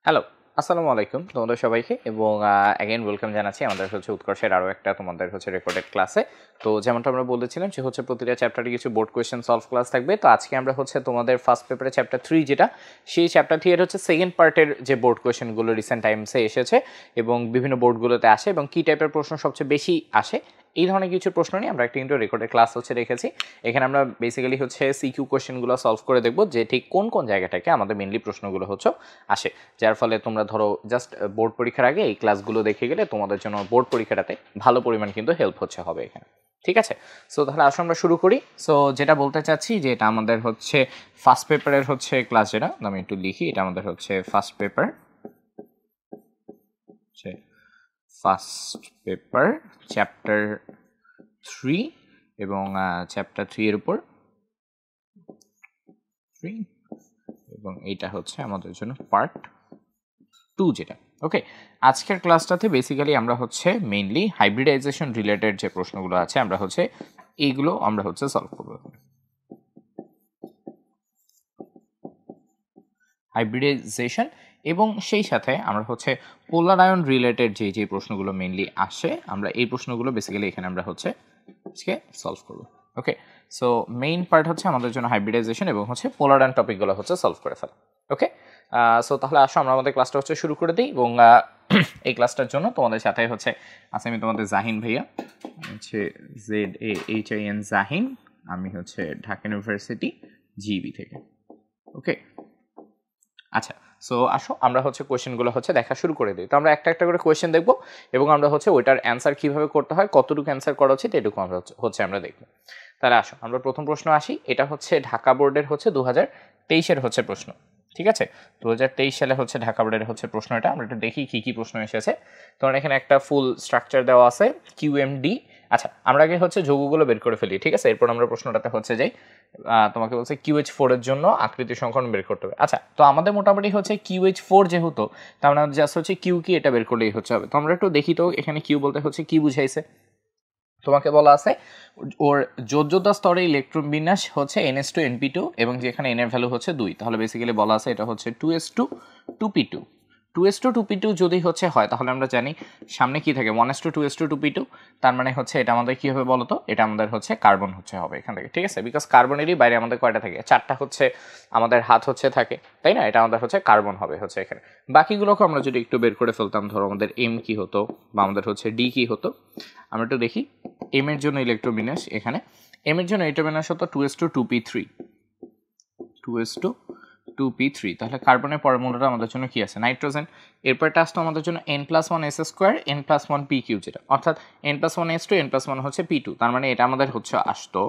Hello, আসসালামু আলাইকুম তোমাদের সবাইকে এবং অ্যাগেন ওয়েলকাম জানাচ্ছি আমাদের উৎকর্ষের আরও একটা তোমাদের রেকর্ডেড ক্লাসে। তো যেমনটা আমরা বলেছিলাম যে প্রতিটা চ্যাপ্টারে কিছু বোর্ড কোয়েশ্চেন সলভ ক্লাস থাকবে। তো আজকে আমরা তোমাদের ফার্স্ট পেপারে চ্যাপ্টার 3 যেটা, সেই চ্যাপ্টার 3 এর সেকেন্ড পার্টের যে বোর্ড কোয়েশ্চেনগুলো রিসেন্ট টাইমসে এসেছে এবং বিভিন্ন বোর্ডগুলোতে আসে এবং কী টাইপের প্রশ্ন সবচেয়ে বেশি আসে, এই ধরনের কিছু প্রশ্ন নিয়ে আমরা একটা কিন্তু রেকর্ডেড ক্লাস রেখেছি। এখানে আমরা বেসিক্যালি সিকিউ কোয়েশ্চেনগুলো সলভ করে দেখব যে ঠিক কোন কোন জায়গা থেকে আমাদের মেনলি প্রশ্নগুলো আসে, যার ফলে তোমরা ধরো জাস্ট বোর্ড পরীক্ষার আগে এই ক্লাসগুলো দেখে গেলে তোমাদের জন্য বোর্ড পরীক্ষাটাতে ভালো পরিমাণ কিন্তু হেল্প হবে এখানে। ঠিক আছে, সো তাহলে আসো আমরা শুরু করি। সো যেটা বলতে চাচ্ছি যে এটা আমাদের ফার্স্ট পেপারের ক্লাস, যেটা আমি একটু লিখি, এটা আমাদের first paper, first paper chapter 3 এবং চ্যাপ্টার 3 এর উপর 3 এবং এইটা আমাদের জন্য পার্ট 2 যেটা। ওকে, আজকের ক্লাসটাতে বেসিক্যালি আমরা মেইনলি হাইব্রিডাইজেশন রিলেটেড যে প্রশ্নগুলো আছে আমরা এইগুলো আমরা সলভ করব। হাইব্রিডাইজেশন এবং সেই সাথে আমরা পোলার আয়ন রিলেটেড যে প্রশ্নগুলো মেইনলি আসে, আমরা এই প্রশ্নগুলো বেসিক্যালি এখানে আমরা আজকে সলভ করব। ওকে, সো মেইন পার্ট আমাদের জন্য হাইব্রিডাইজেশন এবং পোলার আয়ন টপিকগুলো সলভ করে ফেলা। ওকে, সো তাহলে আসো আমরা আমাদের ক্লাসটা শুরু করে দিই এবং এই ক্লাসটার জন্য তোমাদের সাথে আছে আমি তোমাদের জাহিন ভাইয়া, ZAHIN জাহিন, আমি ঢাকা ইউনিভার্সিটি জিবি থেকে। ওকে, আচ্ছা, সো আসো আমরা কোয়েশ্চেনগুলো দেখা শুরু করে দিই। তো আমরা একটা একটা করে কোয়েশ্চেন দেখবো এবং আমরা ওইটার অ্যান্সার কীভাবে করতে হয়, কতটুকু অ্যান্সার করা উচিত, এটুকু আমরা আমরা দেখবো। তাহলে আসো আমরা প্রথম প্রশ্ন আসি। এটা ঢাকা বোর্ডের 2023-এর প্রশ্ন। ঠিক আছে, 2023 সালে ঢাকা বোর্ডের প্রশ্ন। এটা আমরা একটু দেখি কী কী প্রশ্ন এসেছে। তোমার এখানে একটা ফুল স্ট্রাকচার দেওয়া আছে, QMD। আচ্ছা, আমরা আগে যৌগগুলো বের করে ফেলি, ঠিক আছে, এরপর আমরা প্রশ্নটাতে যাই। তোমাকে বলছে QH4 এর জন্য আকৃতি সংকরণ বের করতে হবে। আচ্ছা, তো আমাদের মোটামুটি QH4 যেহেতু, তার মানে জাস্ট Q কি এটা বের করলেই হবে। তো আমরা একটু দেখি তো এখানে Q বলতে কি বুঝাইছে। তোমাকে বলা আছে ওর যোজ্যতা স্তরে ইলেকট্রন বিন্যাস NS2 NP2 এবং যেখানে N এর ভ্যালু 2, তাহলে বেসিক্যালি বলা আছে এটা 2s2 2p2। 2s2 2p2 যদি হয় তাহলে আমরা জানি সামনে কি থাকে 1s2 2s2 2p2, তার মানে এটা আমাদের কি হবে বলতো, এটা আমাদের কার্বন হবে এখান থেকে। ঠিক আছে, বিকজ কার্বনেরই বাইরে আমাদের কয়টা থাকে, 4টা আমাদের হাত থাকে, তাই না, এটা আমাদের কার্বন হবে এখানে। বাকিগুলোকে আমরা যদি একটু বের করে ফেলতাম, ধরো আমাদের M কি হতো বা আমাদের D কি হতো, আমরা একটু দেখি। M এর জন্য ইলেকট্রোবিন্যাস, এখানে M এর জন্য ইলেকট্রোবিন্যাস হতো 2s2 2p3, 2s2 2p3। তাহলে কার্বনের পরমাণুটা আমাদের জন্য কি আছে, নাইট্রোজেন। এরপরটা আসতো আমাদের জন্য n+1 s2 n+1 pq, যেটা অর্থাৎ n+1 s2 n+1 p2, তার মানে এটা আমাদের আসতো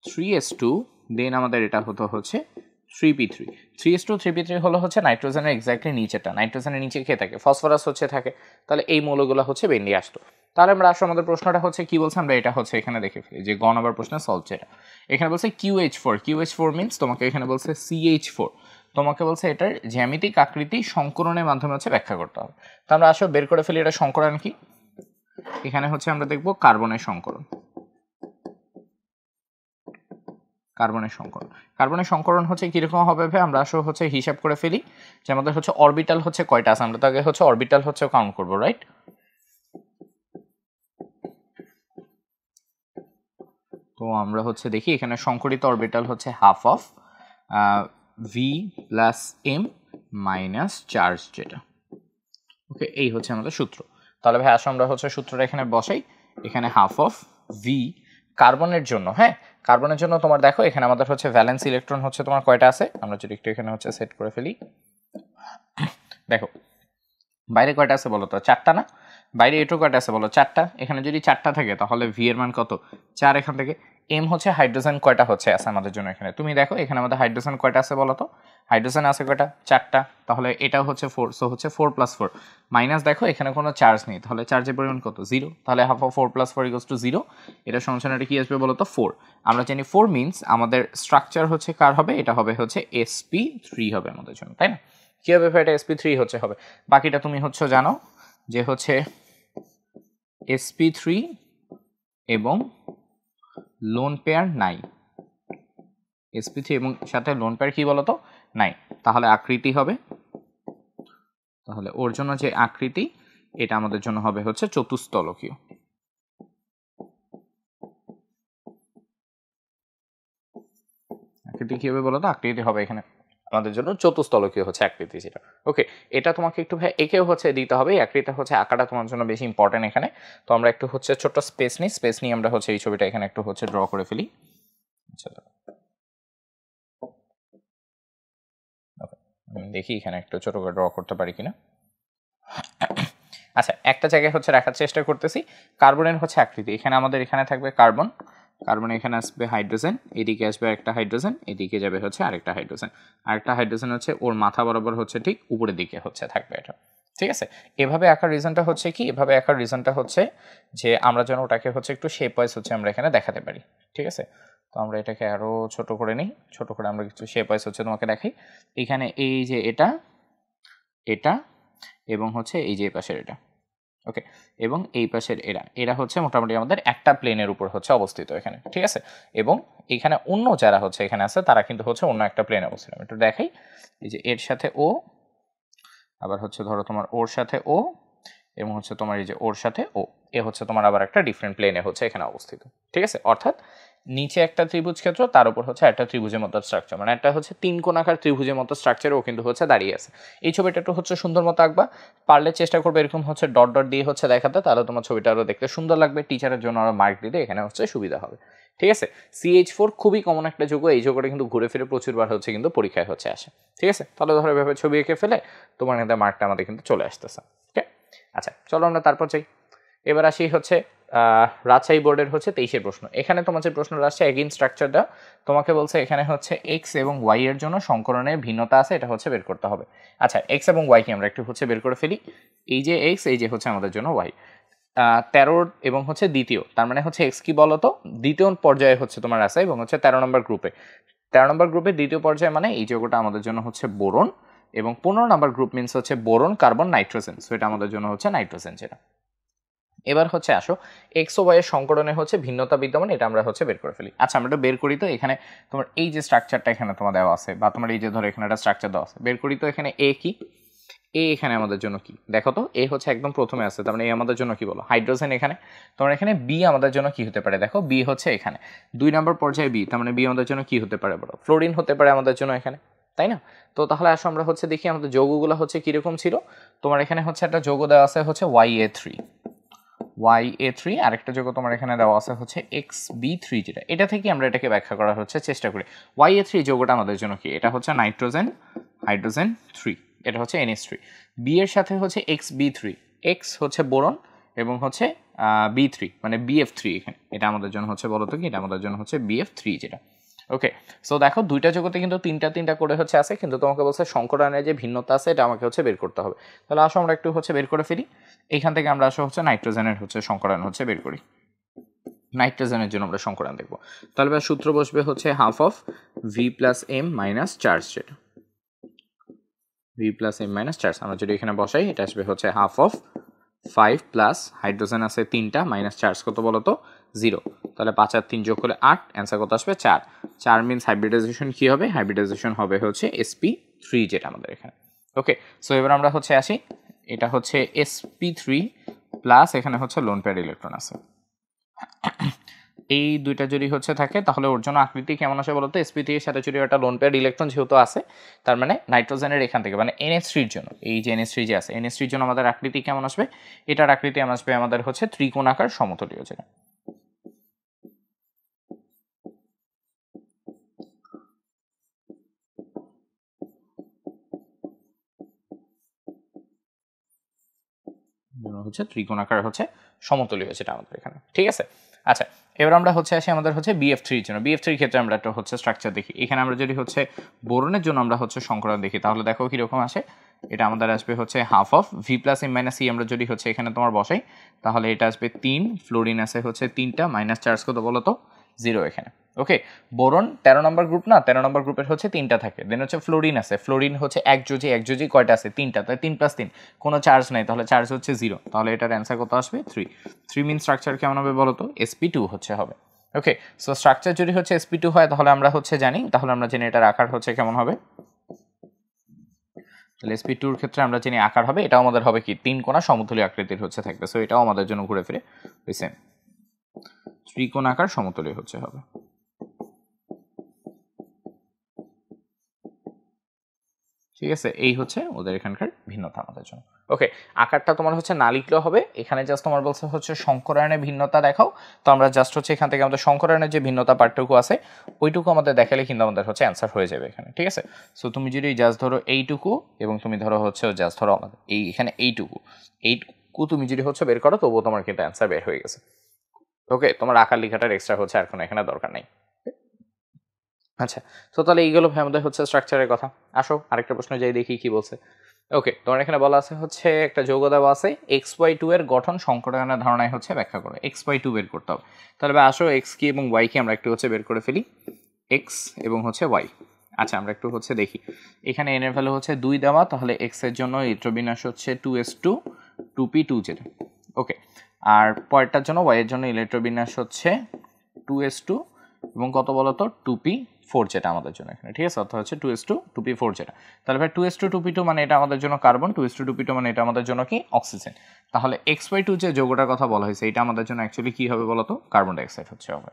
3s2, দেন আমাদের এটা হতো 3p3। 3s2 3p3 হলো নাইট্রোজেনের এক্স্যাক্টলি নিচেটা, নাইট্রোজেনের নিচে খেয়ে থাকে ফসফরাস থাকে, তাহলে এই মৌলগুলো বেরিয়ে আসতো। তাহলে আমরা আসলে আমাদের প্রশ্নটা কি বলছে, আমরা এটা এখানে দেখে ফেলি যে গ নম্বর প্রশ্নের সলভ যেটা। এখানে বলছে QH4, QH4 মিন্স তোমাকে এখানে বলছে CH4, তোমাকে বলছে এটার জ্যামিতিক আকৃতি সংকরণের মাধ্যমে ব্যাখ্যা করতে হবে। তো আমরা আসলে বের করে ফেলি এটা সংকরণ কি। এখানে আমরা দেখবো কার্বনের সংকরণ, কার্বনের সংকরণ। কার্বনের সংকরণ কিরকম হবে ভাই, আমরা আসলে হিসাব করে ফেলি যে আমাদের অরবিটাল কয়টা আছে, আমরা তো আগে অরবিটাল কাউন্ট করবো, রাইট। তো আমরা দেখি এখানে সংকরিত orbital half of V plus M minus charge, যেটা। ওকে, এই আমাদের সূত্র। তাহলে ভাই আসো আমরা সূত্রটা এখানে বসাই। এখানে হাফ অফ V কার্বনের জন্য, হ্যাঁ, কার্বনের জন্য তোমার দেখো এখানে আমাদের ভ্যালেন্স ইলেকট্রন তোমার কয়টা আছে, আমরা যদি একটু এখানে সেট করে ফেলি। দেখো বাইরে কয়টা আছে বলো তো, 4টা না, বাইরে এটু কয়টা আছে বলো, 4টা। এখানে যদি 4টা থাকে তাহলে V এর মান কত, 4। এখান থেকে M হাইড্রোজেন কয়টা আছে আমাদের জন্য, এখানে তুমি দেখো এখানে আমাদের হাইড্রোজেন কয়টা আছে বলো তো, হাইড্রোজেন আছে কয়টা, 4টা। তাহলে এটাও 4, সো 4 + 4 মাইনাস দেখো এখানে কোনো চার্জ নেই, তাহলে চার্জের পরিমাণ কত, 0। তাহলে হাফ অফ 4 + 4 = 0। এটা সমাধানে কি আসবে বলো তো, 4। আমরা জানি 4 মিন্স আমাদের স্ট্রাকচার কার হবে, এটা হবে sp3 হবে আমাদের জন্য, তাই না। কি হবে এটা sp3 হবে, বাকিটা তুমি জানো যে sp3 এবং লোন পেয়ার নাই, sp3 এবং সাথে লোন পেয়ার কি বলতো নাই, তাহলে আকৃতি হবে তাহলে ওর জন্য যে আকৃতি এটা আমাদের জন্য হবে হচ্ছে চতুস্তলকীয়। আকৃতি কি হবে বলো তো? আকৃতি হবে এখানে আমাদের জন্য চতুস্তলকীয় হচ্ছে আকৃতি যেটা। ওকে, এটা তোমাকে একটু ভাই একেও হচ্ছে দিতে হবে। এই আকৃতিটা হচ্ছে আঁকাটা তোমার জন্য বেশি ইম্পর্টেন্ট এখানে। তো আমরা একটু হচ্ছে ছোট্ট স্পেস নিয়ে আমরা হচ্ছে এই ছবিটা এখানে একটু হচ্ছে ড্র করে ফেলি। আচ্ছা দেখি এখানে একটু ছোট করে ড্র করতে পারি কিনা। আচ্ছা, একটা জায়গায় হচ্ছে রাখার চেষ্টা করতেছি। কার্বনের হচ্ছে আকৃতি, এখানে আমাদের এখানে থাকবে কার্বন, কার্বন এখানে আসবে হাইড্রোজেন, এদিকে আসবে একটা হাইড্রোজেন, এদিকে যাবে হচ্ছে আরেকটা হাইড্রোজেন। আরেকটা হাইড্রোজেন হচ্ছে ওর মাথা বরাবর হচ্ছে ঠিক উপরের দিকে হচ্ছে থাকবে এটা। ঠিক আছে, এভাবে আঁকার রিজনটা হচ্ছে কি, এভাবে আঁকার রিজনটা হচ্ছে যে আমরা যেন ওটাকে হচ্ছে একটু শেপ ওয়াইজ হচ্ছে আমরা এখানে দেখাতে পারি। ঠিক আছে, তো আমরা এটাকে আরও ছোট করে নিই, ছোট করে আমরা কিছু শেপ ওয়াইজ হচ্ছে তোমাকে দেখাই। এখানে এই যে এটা, এটা এবং হচ্ছে এই যে পাশের এটা, ওকে, এবং এই পাশের এরা হচ্ছে মোটামুটি আমাদের একটা প্লেনের উপর হচ্ছে অবস্থিত এখানে। ঠিক আছে, এবং এখানে অন্য যারা হচ্ছে এখানে আছে তারা কিন্তু হচ্ছে অন্য একটা প্লেনে অবস্থিত। একটু দেখাই, এই যে এর সাথে ও, আবার হচ্ছে ধরো তোমার ওর সাথে ও, এবং হচ্ছে তোমার এই যে ওর সাথে ও, এ হচ্ছে তোমার আবার একটা ডিফারেন্ট প্লেনে হচ্ছে এখানে অবস্থিত। ঠিক আছে, অর্থাৎ নিচে একটা ত্রিভুজ ক্ষেত্র, তার উপর হচ্ছে একটা ত্রিভুজের মতো স্ট্রাকচার, মানে একটা হচ্ছে তিন কোণাকার ত্রিভুজের মতো স্ট্রাকচারও কিন্তু হচ্ছে দাঁড়িয়ে আছে। এই ছবিটা একটু হচ্ছে সুন্দর মতো আঁকবা, পারলে চেষ্টা করবে এরকম হচ্ছে ডট ডট দিয়ে হচ্ছে দেখাতে, তাহলে তোমার ছবিটা আরও দেখতে সুন্দর লাগবে, টিচারের জন্য আরও মার্ক দিতে এখানে হচ্ছে সুবিধা হবে। ঠিক আছে, CH4 খুবই কমন একটা যৌগ, এই যৌগটা কিন্তু ঘুরে ফিরে প্রচুরবার হচ্ছে কিন্তু পরীক্ষায় হচ্ছে আসে। ঠিক আছে, তাহলে ধরো এভাবে ছবি এঁকে ফেলে তোমার কিন্তু মার্কটা আমাদের কিন্তু চলে আসতেছে। ওকে, আচ্ছা চলো আমরা তারপর যাই। এবার আসি হচ্ছে রাজশাহী বোর্ডের হচ্ছে 23-এর প্রশ্ন। এখানে তোমার যে প্রশ্নটা আসছে এগেইন স্ট্রাকচারটা তোমাকে বলছে এখানে হচ্ছে এক্স এবং ওয়াই এর জন্য সংকরণের ভিন্নতা আছে, এটা হচ্ছে বের করতে হবে। আচ্ছা, এক্স এবং ওয়াই কি আমরা একটু হচ্ছে বের করে ফেলি। এই যে এক্স, এই যে হচ্ছে আমাদের জন্য ওয়াই, 13 এবং হচ্ছে দ্বিতীয়, তার মানে হচ্ছে এক্স কি বলতো দ্বিতীয় পর্যায়ে হচ্ছে তোমার আছে, এবং হচ্ছে 13 নম্বর গ্রুপে, 13 নম্বর গ্রুপে দ্বিতীয় পর্যায়ে, মানে এই যৌগটা আমাদের জন্য হচ্ছে বোরন, এবং 15 নম্বর গ্রুপ মিনস হচ্ছে বোরন কার্বন নাইট্রোজেন, সো এটা আমাদের জন্য হচ্ছে নাইট্রোজেন যেটা। এবার হচ্ছে আসো এক্স ও ওয়াই এর সংকরণে হচ্ছে ভিন্নতা বিদ্যমান, এটা আমরা হচ্ছে বের করে ফেলি। আচ্ছা আমরা এটা বের করি তো, এখানে তোমার এই যে স্ট্রাকচারটা এখানে তোমার দেওয়া আছে, বা তোমার এই যে ধরো এখানে একটা স্ট্রাকচার দেওয়া আছে, বের করি তো এখানে এ কি, এ এখানে আমাদের জন্য কি দেখো তো, এ হচ্ছে একদম প্রথমে আছে, তার মানে এ আমাদের জন্য কি বলো হাইড্রোজেন। এখানে তোমার এখানে বি আমাদের জন্য কি হতে পারে, দেখো বি হচ্ছে এখানে 2 নম্বর পর্যায়ে বি, তার মানে বি আমাদের জন্য কি হতে পারে বলো, ফ্লোরিন হতে পারে আমাদের জন্য এখানে, তাই না? তো তাহলে আসো আমরা হচ্ছে দেখি আমাদের যৌগগুলো হচ্ছে কিরকম ছিল। তোমার এখানে হচ্ছে একটা যৌগ দেওয়া আছে হচ্ছে YA3, আরেকটা যৌগ তোমার এখানে দেওয়া আছে হচ্ছে XB3, যেটা এটা থেকে আমরা এটাকে ব্যাখ্যা করার হচ্ছে চেষ্টা করি। YA3 যৌগটা আমাদের জন্য কি, এটা হচ্ছে নাইট্রোজেন, হাইড্রোজেন 3, এটা হচ্ছে NH3। বি এর সাথে হচ্ছে XB3, X হচ্ছে বোরন এবং হচ্ছে B3 মানে BF3, এখানে এটা আমাদের জন্য হচ্ছে বলতো কি, এটা আমাদের জন্য হচ্ছে BF3 যেটা। ওকে, সো দেখো দুইটা জগতে কিন্তু তিনটা করে হচ্ছে আছে, কিন্তু তোমাকে বলছে সংকরণের যে ভিন্নতা আছে এটা আমাকে হচ্ছে বের করতে হবে। তাহলে আসো আমরা একটু হচ্ছে বের করে ফেলি। এইখান থেকে আমরা আসো হচ্ছে নাইট্রোজেনের হচ্ছে সংকরণ হচ্ছে বের করি। নাইট্রোজেনের জন্য আমরা সংকরণ দেখব, তাহলে সূত্র বসবে হচ্ছে half of V plus M minus charge, যেটা V plus M minus charge আমরা যদি এখানে বসাই, এটা আসবে হচ্ছে হাফ অফ 5 প্লাস হাইড্রোজেন আছে 3টা মাইনাস চার্জ কত বলো তো 0, তাহলে 5 আর 3 যোগ করলে 8, অ্যান্সার কত আসবে 4। 4 মিনস হাইব্রিডাইজেশন কি হবে, হাইব্রিডাইজেশন হবে হচ্ছে sp3 যেটা আমাদের এখানে। ওকে, সো এবার আমরা হচ্ছে আসি, এটা হচ্ছে sp3 প্লাস এখানে হচ্ছে লোন পেয়ার ইলেকট্রন আছে, এই দুইটা যদি হচ্ছে থাকে তাহলে ওর জন্য আকৃতি কেমন আসে বলতো, sp3 এর সাথে যদি একটা লোন পেয়ার ইলেকট্রন যেহেতু আছে, তার মানে নাইট্রোজেনের এখান থেকে মানে NH3 এর জন্য, এই যে NH3 যে আছে NH3 এর জন্য আমাদের আকৃতি কেমন আসবে, এটার আকৃতি আসবে আমাদের হচ্ছে ত্রিকোণাকার সমতলীয়, যেটা হচ্ছে ত্রিকোণাকার হচ্ছে সমতলীয়, যেটা আমাদের এখানে। ঠিক আছে, আচ্ছা এবার আমরা হচ্ছে আসি আমাদের হচ্ছে BF3 এর জন্য। BF3 এর ক্ষেত্রে আমরা একটা হচ্ছে স্ট্রাকচার দেখি, এখানে আমরা যদি হচ্ছে বোরনের জন্য আমরা হচ্ছে সংকরণ দেখি, তাহলে দেখো কিরকম আসে, এটা আমাদের আসবে হচ্ছে half of V plus M minus c, আমরা যদি হচ্ছে এখানে তোমার বসাই তাহলে এটা আসবে 3, ফ্লোরিন আছে হচ্ছে 3টা মাইনাস চার্জ কত বলো তো 0 এখানে। ওকে, বোরন 13 নম্বর গ্রুপ না, 13 নম্বর গ্রুপের হচ্ছে 3টা থাকে, দেন হচ্ছে ফ্লোরিন আছে, ফ্লোরিন হচ্ছে একযোজি কয়টা আছে 3টা, তাই 3 + 3 কোনো চার্জ নাই, তাহলে চার্জ হচ্ছে 0, তাহলে এটার অ্যান্সার কত আসবে 3 মিন স্ট্রাকচার কেমন হবে বলো তো sp2 হচ্ছে হবে। ওকে, সো স্ট্রাকচার যদি হচ্ছে sp2 হয় তাহলে আমরা হচ্ছে জানি, তাহলে আমরা জেনে এটা রাখার হচ্ছে কেমন হবে, তাহলে sp2 এর ক্ষেত্রে আমরা জানি আকার হবে, এটাও আমাদের হবে কি 3 কোণা সমতুল্য আকৃতির হচ্ছে থাকবে। সো এটাও আমাদের জন্য ঘুরে ফিরে ওই সেম ত্রিকোণাকার সমতুল্য হচ্ছে হবে। ঠিক আছে, এই হচ্ছে ওদের এখানকার ভিন্নতা আমাদের জন্য। ওকে, আকারটা তোমার হচ্ছে না লিখলেও হবে, এখানে জাস্ট তোমার বলছে হচ্ছে সংকরায়নের ভিন্নতা দেখাও। তো আমরা জাস্ট হচ্ছে এখান থেকে আমাদের সংকরায়নের যে ভিন্নতা পার্টটুকু আছে ওইটুকু আমাদের দেখালে কিন্তু আমাদের হচ্ছে অ্যান্সার হয়ে যাবে এখানে। ঠিক আছে, সো তুমি যদি জাস্ট ধরো এইটুকু এবং তুমি ধরো হচ্ছে জাস্ট ধরো আমাদের এখানে এইটুকু তুমি যদি হচ্ছে বের করো তবুও তোমার কিন্তু অ্যান্সার বের হয়ে গেছে। ওকে, তোমার আকার লেখাটার এক্সট্রা হচ্ছে আর কোনো এখানে দরকার নেই। আচ্ছা, তো তাহলে এইগুলো ভাই আমাদের হচ্ছে স্ট্রাকচারের কথা। আসো আরেকটা প্রশ্ন যাই দেখি কি বলছে। ওকে, তোমার এখানে বলা আছে হচ্ছে একটা যৌগ দেওয়া আছে xy2 এর গঠন সংকরায়নের ধারণায় হচ্ছে ব্যাখ্যা করো। xy2 বের করতে হবে। তাহলে ভাই আসো x কি এবং y কি আমরা একটু হচ্ছে বের করে ফেলি, x এবং হচ্ছে y। আচ্ছা, আমরা একটু হচ্ছে দেখি এখানে n এর ভ্যালু হচ্ছে 2 দেওয়া, তাহলে x এর জন্য ইলেকট্রোবিন্যাস হচ্ছে 2s2 2p2 যেটা। ওকে, আর পরেরটার জন্য y এর জন্য ইলেকট্রোবিন্যাস হচ্ছে 2s2 এবং কত বলতো 2p4 যেটা আমাদের জন্য এখানে। ঠিক আছে, অর্থাৎ হচ্ছে 2s2 2p4 যেটা। তাহলে ভাই 2s2 2p2 মানে এটা আমাদের জন্য কার্বন, 2s2 2p2 মানে এটা আমাদের জন্য কি অক্সিজেন। তাহলে xy2 যে যৌগটার কথা বলা হয়েছে এটা আমাদের জন্য অ্যাকচুয়ালি কি হবে বলতো, কার্বন ডাইঅক্সাইড হচ্ছে হবে।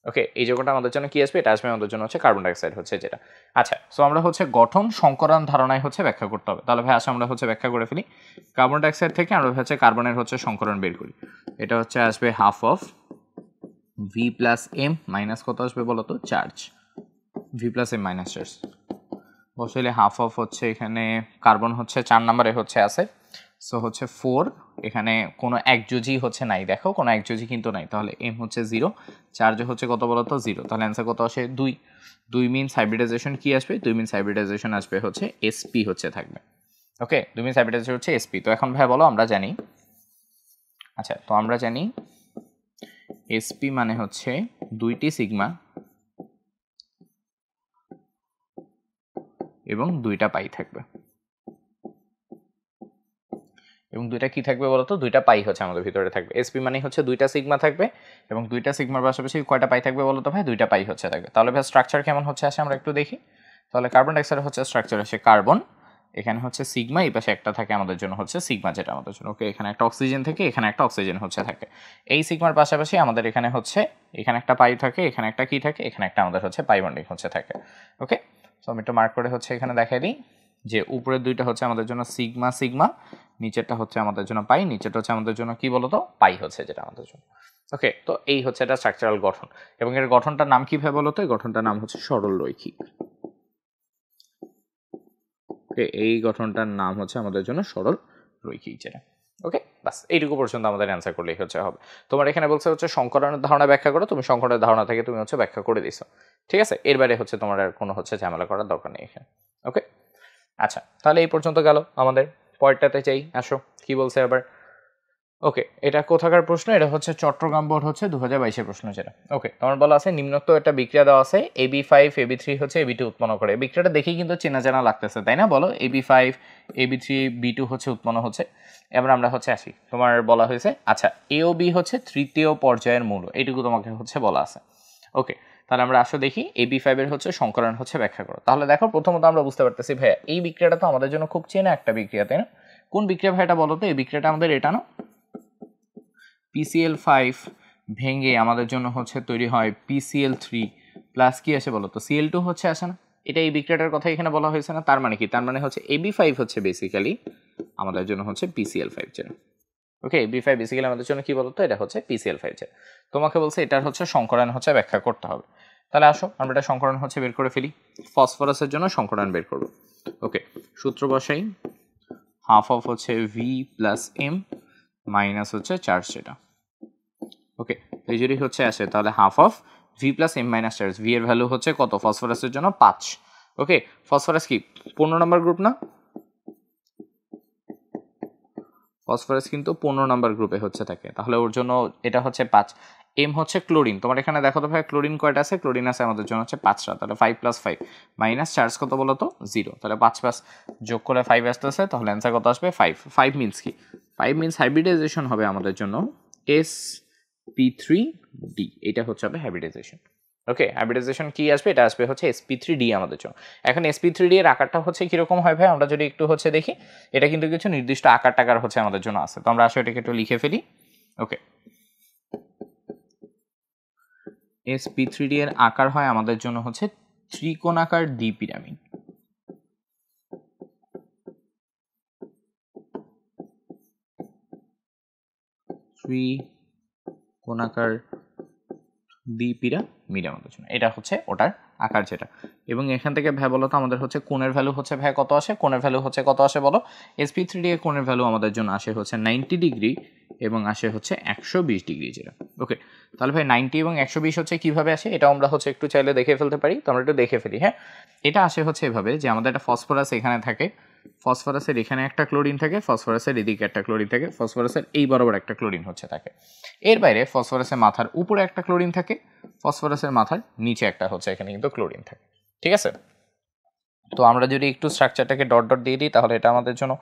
ওকে, এই যৌগটা আমাদের জন্য কি আসবে, এটা আসবে আমাদের জন্য হচ্ছে কার্বন ডাইঅক্সাইড হচ্ছে যেটা। আচ্ছা, সো আমরা হচ্ছে গঠন সংকরণ ধারণায় হচ্ছে ব্যাখ্যা করতে হবে। তাহলে ভাই আসলে আমরা হচ্ছে ব্যাখ্যা করে ফেলি। কার্বন ডাইঅক্সাইড থেকে আমরা হচ্ছে কার্বনের হচ্ছে সংকরণ বের করি। এটা হচ্ছে আসবে half of v plus M minus কত আসবে বলো তো, charge. v plus M minus charge বসাইলে হাফ অফ হচ্ছে এখানে কার্বন হচ্ছে 4 নম্বরে হচ্ছে আছে, সো হচ্ছে 4, এখানে কোনো একযোজি হচ্ছে নাই, দেখো কোনো একযোজি কিন্তু নাই, তাহলে এম হচ্ছে 0, চার্জ হচ্ছে কত বলো তো 0, তাহলে অ্যান্সার কত আসে 2 মিনস হাইব্রিডাইজেশন কি আসবে, 2 মিনস হাইব্রিডাইজেশন আসবে হচ্ছে sp হচ্ছে থাকবে। ওকে, 2 মিনস হাইব্রিডাইজেশন হচ্ছে sp। তো এখন ভাই বলো আমরা জানি, আচ্ছা তো আমরা জানি sp মানে হচ্ছে 2টি সিগমা এবং 2টা পাই থাকবে, এবং 2টা কি থাকবে বলতো, 2টা পাই হচ্ছে আমাদের ভিতরে থাকবে। sp মানে হচ্ছে 2টা সিগমা থাকবে এবং 2টা সিগমার পাশাপাশি কয়টা পাই থাকবে বলতো ভাই, 2টা পাই হচ্ছে থাকবে। তাহলে ভাই স্ট্রাকচার কেমন হচ্ছে আসে আমরা একটু দেখি। তাহলে কার্বন ডাইঅক্সাইড হচ্ছে স্ট্রাকচার আসে কার্বন, এখানে হচ্ছে সিগমা, এই পাশে একটা থাকে আমাদের জন্য হচ্ছে সিগমা যেটা আমাদের জন্য। ওকে, এখানে একটা অক্সিজেন থেকে এখানে একটা অক্সিজেন হচ্ছে থাকে। এই সিগমার পাশাপাশি আমাদের এখানে হচ্ছে এখানে একটা পাই থাকে, এখানে একটা কি থাকে, এখানে একটা আমাদের হচ্ছে পাই বন্ডিং হচ্ছে থাকে। ওকে, সো আমি একটু মার্ক করে হচ্ছে এখানে দেখাই দিই যে উপরের দুইটা হচ্ছে আমাদের জন্য সিগমা সিগমা, নিচেরটা হচ্ছে আমাদের জন্য পাই, নিচেরটা হচ্ছে আমাদের জন্য কি বলতো পাই হচ্ছে যেটা আমাদের জন্য। ওকে, তো এই হচ্ছে এটা স্ট্রাকচারাল গঠন, এবং এর গঠনটার নাম কি ভাবে বলতো, এই গঠনটার নাম হচ্ছে সরল রৈখিক। ওকে, এই গঠনটার নাম হচ্ছে আমাদের জন্য সরল রৈখিক যেটা। ওকে, বাস এইটুকু পর্যন্ত আমাদের অ্যান্সার করলেই হচ্ছে হবে। তোমার এখানে বলছে হচ্ছে সংকরণের ধারণা ব্যাখ্যা করো, তুমি সংকরণের ধারণা থেকে তুমি হচ্ছে ব্যাখ্যা করে দিছো। ঠিক আছে, এর বাইরে হচ্ছে তোমার আর কোনো হচ্ছে ঝামেলা করার দরকার নেই এখানে। ওকে, আচ্ছা তাহলে এই পর্যন্ত গেল আমাদের। পরেরটাতে চাই, আসো কি বলছে আবার। ওকে, এটা কোথাকার প্রশ্ন, এটা হচ্ছে চট্টগ্রাম বোর্ড হচ্ছে 2022-এর প্রশ্ন যেটা। ওকে, তোমার বলা আছে নিম্নোক্ত একটা বিক্রিয়া দেওয়া আছে AB5 AB3 হচ্ছে AB2 উৎপন্ন করে। বিক্রিয়াটা দেখেই কিন্তু চেনা জানা লাগতেছে তাই না, বলো AB5 AB3 B2 হচ্ছে উৎপন্ন হচ্ছে। এবার আমরা হচ্ছে আসি, তোমার বলা হয়েছে আচ্ছা AOB হচ্ছে তৃতীয় পর্যায়ের মূল, এইটুকু তোমাকে হচ্ছে বলা আছে। ওকে, তাহলে আমরা আসো দেখি AB5 এর হচ্ছে সংকরণ হচ্ছে ব্যাখ্যা করো। তাহলে দেখো প্রথমত আমরা বুঝতে পারতেছি ভাইয়া এই বিক্রিয়াটা তো আমাদের জন্য খুব চেনা একটা বিক্রিয়া তাই না। কোন বিক্রিয়া ভাইটা বলো তো, এই বিক্রিয়াটা আমাদের এটা না, PCl5 ভেঙে আমাদের জন্য হচ্ছে তৈরি হয় PCl3 প্লাস কি আসে বলো তো Cl2 হচ্ছে আসে না। এটা এই বিক্রিয়াটার কথা এখানে বলা হয়েছে না, তার মানে কি, তার মানে হচ্ছে AB5 হচ্ছে বেসিক্যালি আমাদের জন্য হচ্ছে PCl5 যেটা। ওকে, AB5 বেসিক্যালি আমাদের জন্য কি বলতো, এটা হচ্ছে PCl5 যেটা। তোমাকে বলছে এটার হচ্ছে সংকরণ হচ্ছে ব্যাখ্যা করতে হবে। তাহলে আসো আমরা এটা সংকরণ হচ্ছে বের করে ফেলি। ফসফরাসের জন্য সংকরণ বের করব। ওকে, সূত্র বসাই, হাফ অফ হচ্ছে V প্লাস এম মাইনাস হচ্ছে চার্জ যেটা। ওকে, এই যদি হচ্ছে আসে তাহলে half of V plus M minus charge. V এর ভ্যালু হচ্ছে কত ফসফরাসের জন্য 5। ওকে, ফসফরাস কি 15 নম্বর গ্রুপ না, ফসফরাস কিন্তু 15 নম্বর গ্রুপে হচ্ছে থাকে, তাহলে ওর জন্য এটা হচ্ছে 5। এম হচ্ছে ক্লোরিন, তোমার এখানে দেখো তো ভাই ক্লোরিন কয়টা আছে, ক্লোরিন আছে আমাদের জন্য হচ্ছে 5টা, তাহলে 5 প্লাস 5 মাইনাস চার্জ কত বলো তো 0, তাহলে 5 প্লাস যোগ করে 5 আসতেছে, তাহলে অ্যান্সার কত আসবে 5। 5 মিনস কি, 5 মিনস হাইব্রিডাইজেশন হবে আমাদের জন্য sp3d, এটা হচ্ছে হবে হাইব্রিডাইজেশন। ওকে, হাইব্রিডাইজেশন কি আসবে, এটা আসবে হচ্ছে sp3d আমাদের জন্য। এখন sp3d এর আকারটা হচ্ছে কিরকম হয় ভাই, আমরা যদি একটু হচ্ছে দেখি, এটা কিন্তু কিছু নির্দিষ্ট আকার টাকার হচ্ছে আমাদের জন্য আছে। তো আমরা আসলে এটাকে একটু লিখে ফেলি। ওকে, sp3d এর আকার হয় আমাদের জন্য হচ্ছে ত্রিকোণাকার দ্বিপিরামিড। ত্রিকোণাকার দ্বিপিরামিড আমাদের জন্য, এটা হচ্ছে ওটার আকার যেটা। এবং এখান থেকে ভাই বলো তো আমাদের হচ্ছে কোণের ভ্যালু হচ্ছে ভাই কত আসে, কোণের ভ্যালু হচ্ছে কত আসে বলো, sp3d এর কোণের ভ্যালু আমাদের জন্য আসে হচ্ছে 90 ডিগ্রি এবং আসে হচ্ছে 120 ডিগ্রি যেটা। ওকে, তাহলে ভাই 90 এবং 120 হচ্ছে কিভাবে আসে, এটা আমরা হচ্ছে একটু চাইলে দেখে ফেলতে পারি। তো আমরা একটু দেখে ফেলি। হ্যাঁ, এটা আসে হচ্ছে এভাবে যে আমাদের একটা ফসফরাস এখানে থাকে, ফসফরাসের এখানে একটা ক্লোরিন থাকে, ফসফরাসের এদিকে একটা ক্লোরিন থাকে, ফসফরাসের এই বরাবর একটা ক্লোরিন হচ্ছে থাকে। এর বাইরে ফসফরাসের মাথার উপরে একটা ক্লোরিন থাকে, ফসফরাসের মাথার নিচে একটা হচ্ছে এখানে কিন্তু ক্লোরিন থাকে। ঠিক আছে, তো আমরা যদি একটু স্ট্রাকচারটাকে ডট ডট দিয়ে দিই তাহলে এটা আমাদের জন্য